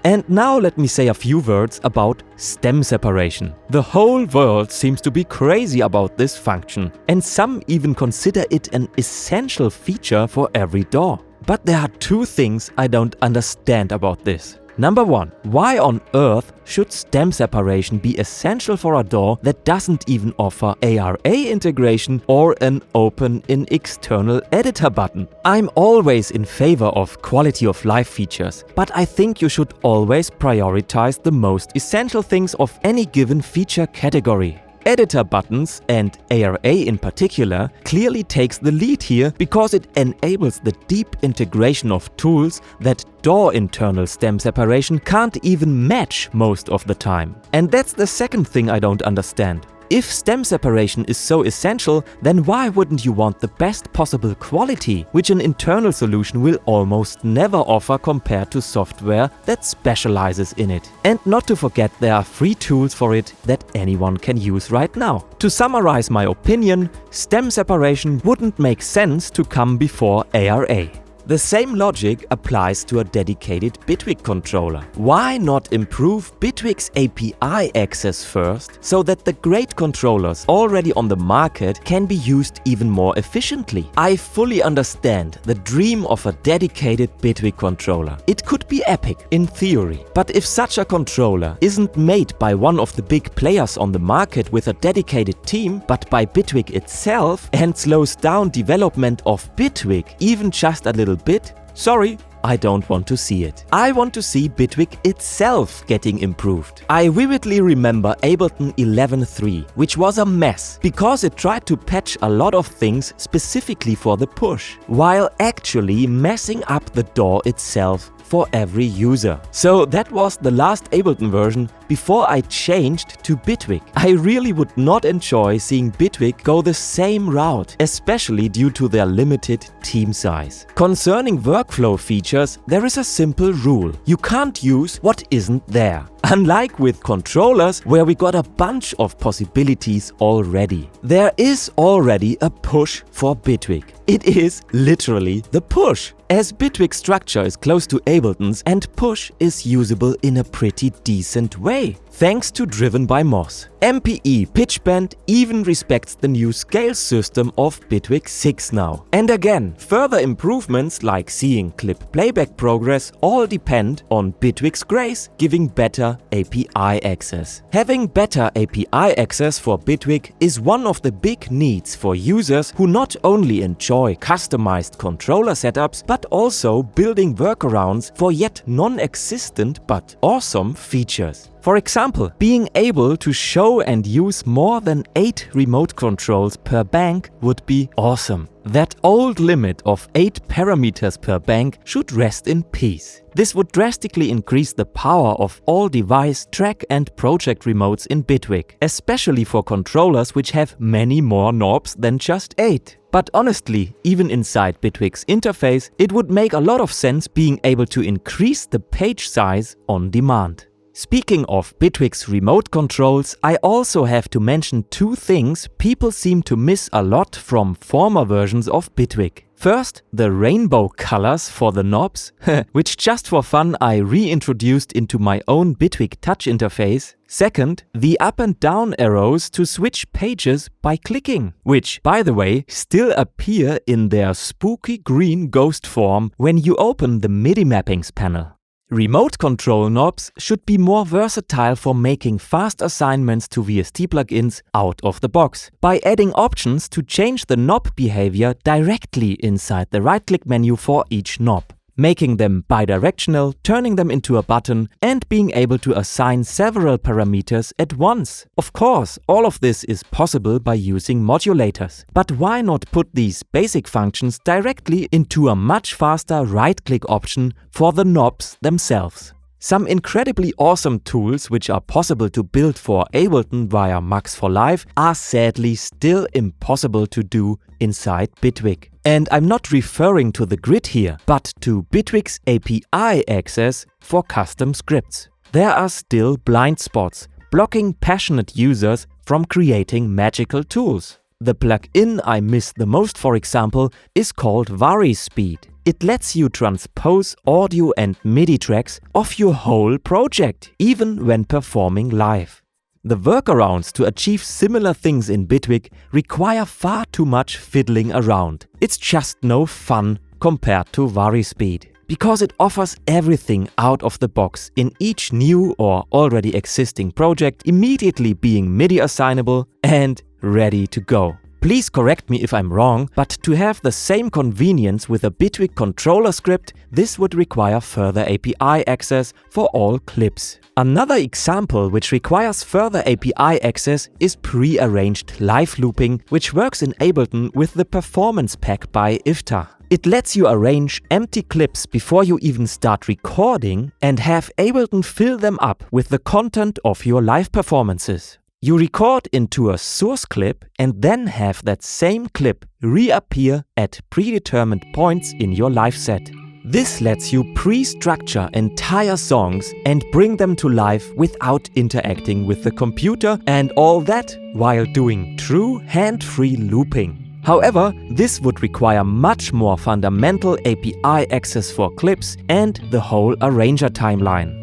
And now let me say a few words about stem separation. The whole world seems to be crazy about this function, and some even consider it an essential feature for every DAW. But there are two things I don't understand about this. Number one, why on earth should stem separation be essential for a DAW that doesn't even offer ARA integration or an Open in External Editor button? I'm always in favor of quality of life features, but I think you should always prioritize the most essential things of any given feature category. Editor buttons, and ARA in particular, clearly takes the lead here because it enables the deep integration of tools that DAW internal stem separation can't even match most of the time. And that's the second thing I don't understand. If stem separation is so essential, then why wouldn't you want the best possible quality, which an internal solution will almost never offer compared to software that specializes in it? And not to forget, there are free tools for it that anyone can use right now. To summarize my opinion, stem separation wouldn't make sense to come before ARA. The same logic applies to a dedicated Bitwig controller. Why not improve Bitwig's API access first, so that the great controllers already on the market can be used even more efficiently? I fully understand the dream of a dedicated Bitwig controller. It could be epic in theory, but if such a controller isn't made by one of the big players on the market with a dedicated team, but by Bitwig itself, and slows down development of Bitwig even just a little bit, sorry, I don't want to see it. I want to see Bitwig itself getting improved. I vividly remember Ableton 11.3, which was a mess because it tried to patch a lot of things specifically for the push, while actually messing up the DAW itself for every user. So that was the last Ableton version before I changed to Bitwig. I really would not enjoy seeing Bitwig go the same route, especially due to their limited team size. Concerning workflow features, there is a simple rule. You can't use what isn't there. Unlike with controllers, where we got a bunch of possibilities already. There is already a push for Bitwig. It is literally the push, as Bitwig's structure is close to Ableton's and push is usable in a pretty decent way, thanks to Driven by Moss. MPE Pitch Bend even respects the new scale system of Bitwig 6 now. And again, further improvements like seeing clip playback progress all depend on Bitwig's grace giving better API access. Having better API access for Bitwig is one of the big needs for users who not only enjoy customized controller setups, but also building workarounds for yet non-existent but awesome features. For example, being able to show and use more than 8 remote controls per bank would be awesome. That old limit of 8 parameters per bank should rest in peace. This would drastically increase the power of all device, track and project remotes in Bitwig, especially for controllers which have many more knobs than just 8. But honestly, even inside Bitwig's interface, it would make a lot of sense being able to increase the page size on demand. Speaking of Bitwig's remote controls, I also have to mention two things people seem to miss a lot from former versions of Bitwig. First, the rainbow colors for the knobs, which just for fun I reintroduced into my own Bitwig touch interface. Second, the up and down arrows to switch pages by clicking, which, by the way, still appear in their spooky green ghost form when you open the MIDI mappings panel. Remote control knobs should be more versatile for making fast assignments to VST plugins out of the box, by adding options to change the knob behavior directly inside the right-click menu for each knob, making them bidirectional, turning them into a button, and being able to assign several parameters at once. Of course, all of this is possible by using modulators. But why not put these basic functions directly into a much faster right-click option for the knobs themselves? Some incredibly awesome tools which are possible to build for Ableton via Max for Live are sadly still impossible to do inside Bitwig. And I'm not referring to the grid here, but to Bitwig's API access for custom scripts. There are still blind spots, blocking passionate users from creating magical tools. The plugin I miss the most, for example, is called VariSpeed. It lets you transpose audio and MIDI tracks of your whole project, even when performing live. The workarounds to achieve similar things in Bitwig require far too much fiddling around. It's just no fun compared to VariSpeed, because it offers everything out of the box in each new or already existing project, immediately being MIDI assignable and ready to go. Please correct me if I'm wrong, but to have the same convenience with a Bitwig controller script, this would require further API access for all clips. Another example which requires further API access is pre-arranged live looping, which works in Ableton with the Performance Pack by Iftar. It lets you arrange empty clips before you even start recording and have Ableton fill them up with the content of your live performances. You record into a source clip and then have that same clip reappear at predetermined points in your live set. This lets you pre-structure entire songs and bring them to life without interacting with the computer, and all that while doing true hand-free looping. However, this would require much more fundamental API access for clips and the whole arranger timeline.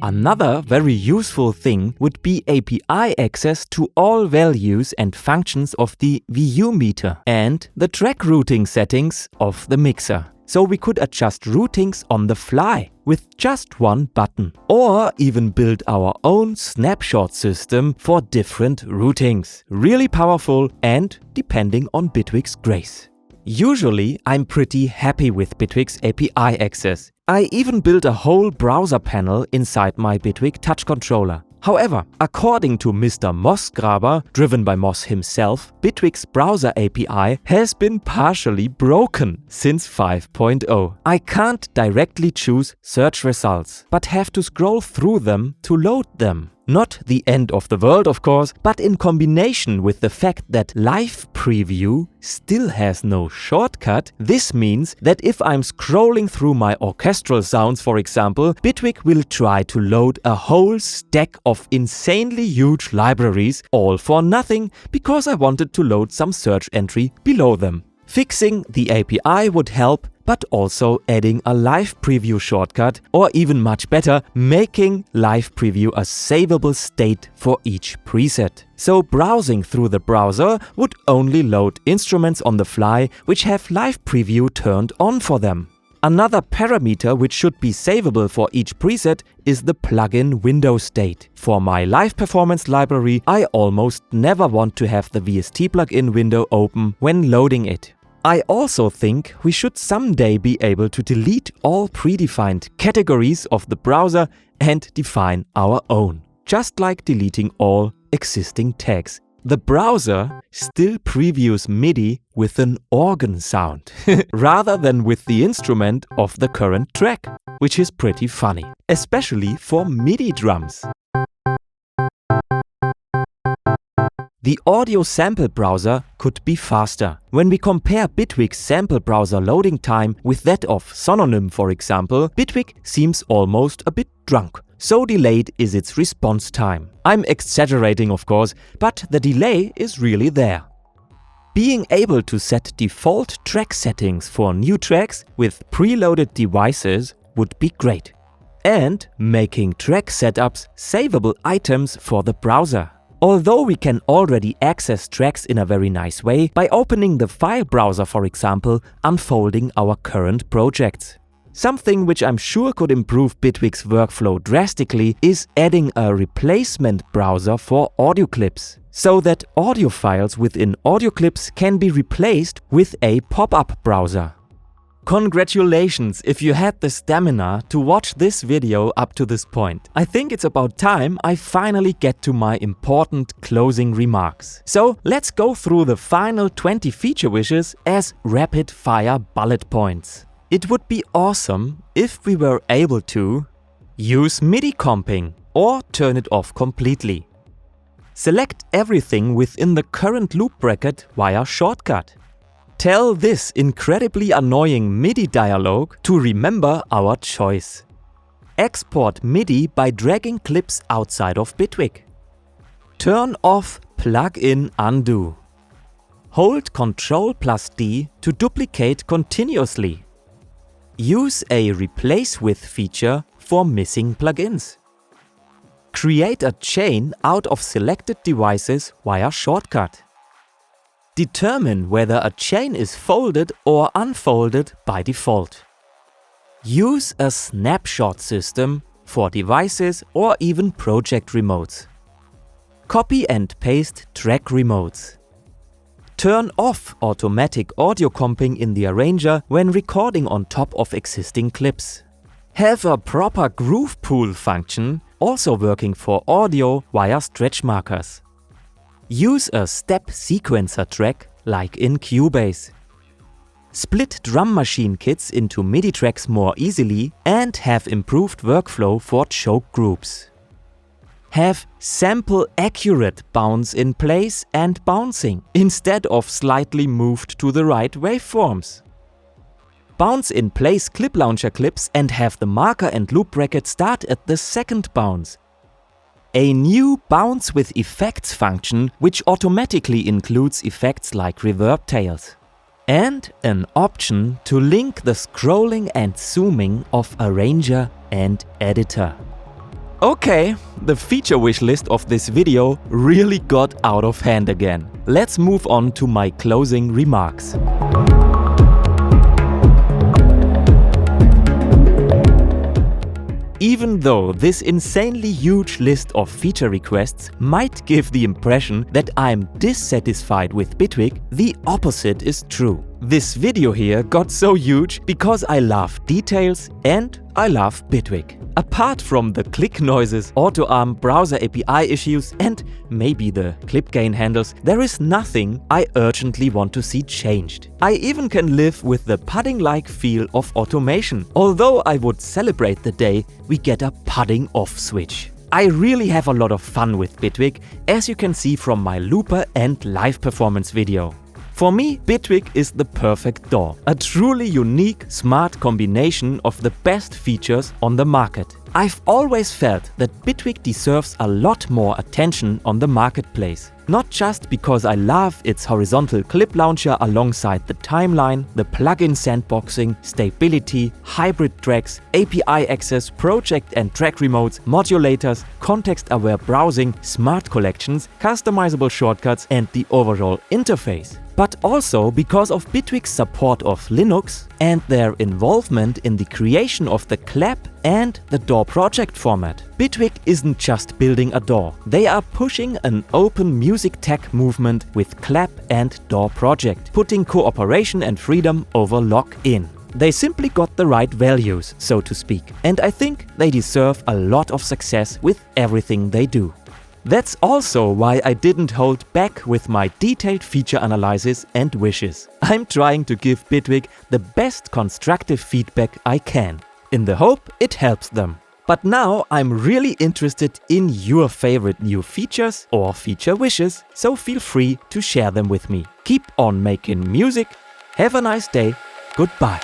Another very useful thing would be API access to all values and functions of the VU meter and the track routing settings of the mixer. So we could adjust routings on the fly with just one button, or even build our own snapshot system for different routings. Really powerful and depending on Bitwig's grace. Usually, I'm pretty happy with Bitwig's API access. I even built a whole browser panel inside my Bitwig touch controller. However, according to Mr. Mossgraber, driven by Moss himself, Bitwig's browser API has been partially broken since 5.0. I can't directly choose search results, but have to scroll through them to load them. Not the end of the world, of course, but in combination with the fact that Live Preview still has no shortcut, this means that if I'm scrolling through my orchestral sounds, for example, Bitwig will try to load a whole stack of insanely huge libraries, all for nothing, because I wanted to load some search entry below them. Fixing the API would help, but also adding a Live Preview shortcut, or even much better, making Live Preview a savable state for each preset. So browsing through the browser would only load instruments on the fly which have Live Preview turned on for them. Another parameter which should be savable for each preset is the plugin window state. For my live performance library, I almost never want to have the VST plugin window open when loading it. I also think we should someday be able to delete all predefined categories of the browser and define our own, just like deleting all existing tags. The browser still previews MIDI with an organ sound, rather than with the instrument of the current track, which is pretty funny, especially for MIDI drums. The audio sample browser could be faster. When we compare Bitwig's sample browser loading time with that of Synonym, for example, Bitwig seems almost a bit drunk. So delayed is its response time. I'm exaggerating, of course, but the delay is really there. Being able to set default track settings for new tracks with preloaded devices would be great. And making track setups savable items for the browser. Although we can already access tracks in a very nice way by opening the file browser, for example, unfolding our current projects. Something which I'm sure could improve Bitwig's workflow drastically is adding a replacement browser for audio clips, so that audio files within audio clips can be replaced with a pop-up browser. Congratulations if you had the stamina to watch this video up to this point. I think it's about time I finally get to my important closing remarks. So let's go through the final 20 feature wishes as rapid-fire bullet points. It would be awesome if we were able to use MIDI comping or turn it off completely. Select everything within the current loop bracket via shortcut. Tell this incredibly annoying MIDI dialog to remember our choice. Export MIDI by dragging clips outside of Bitwig. Turn off plugin undo. Hold Ctrl+D to duplicate continuously. Use a replace with feature for missing plugins. Create a chain out of selected devices via shortcut. Determine whether a chain is folded or unfolded by default. Use a snapshot system for devices or even project remotes. Copy and paste track remotes. Turn off automatic audio comping in the arranger when recording on top of existing clips. Have a proper groove pool function, also working for audio via stretch markers. Use a step sequencer track like in Cubase. Split drum machine kits into MIDI tracks more easily and have improved workflow for choke groups. Have sample accurate bounce in place and bouncing instead of slightly moved to the right waveforms. Bounce in place clip launcher clips and have the marker and loop bracket start at the second bounce. A new bounce with effects function which automatically includes effects like reverb tails. And an option to link the scrolling and zooming of arranger and editor. Okay, the feature wish list of this video really got out of hand again. Let's move on to my closing remarks. Even though this insanely huge list of feature requests might give the impression that I'm dissatisfied with Bitwig, the opposite is true. This video here got so huge because I love details and I love Bitwig. Apart from the click noises, auto-arm browser API issues and maybe the clip gain handles, there is nothing I urgently want to see changed. I even can live with the pudding-like feel of automation, although I would celebrate the day we get a pudding off switch. I really have a lot of fun with Bitwig, as you can see from my looper and live performance video. For me, Bitwig is the perfect DAW, a truly unique, smart combination of the best features on the market. I've always felt that Bitwig deserves a lot more attention on the marketplace. Not just because I love its horizontal clip launcher alongside the timeline, the plugin sandboxing, stability, hybrid tracks, API access, project and track remotes, modulators, context-aware browsing, smart collections, customizable shortcuts and the overall interface. But also because of Bitwig's support of Linux and their involvement in the creation of the clap and the DAW project format. Bitwig isn't just building a DAW, they are pushing an open music tech movement with clap and DAW project, putting cooperation and freedom over lock-in. They simply got the right values, so to speak, and I think they deserve a lot of success with everything they do. That's also why I didn't hold back with my detailed feature analysis and wishes. I'm trying to give Bitwig the best constructive feedback I can, in the hope it helps them. But now I'm really interested in your favorite new features or feature wishes, so feel free to share them with me. Keep on making music, have a nice day, goodbye.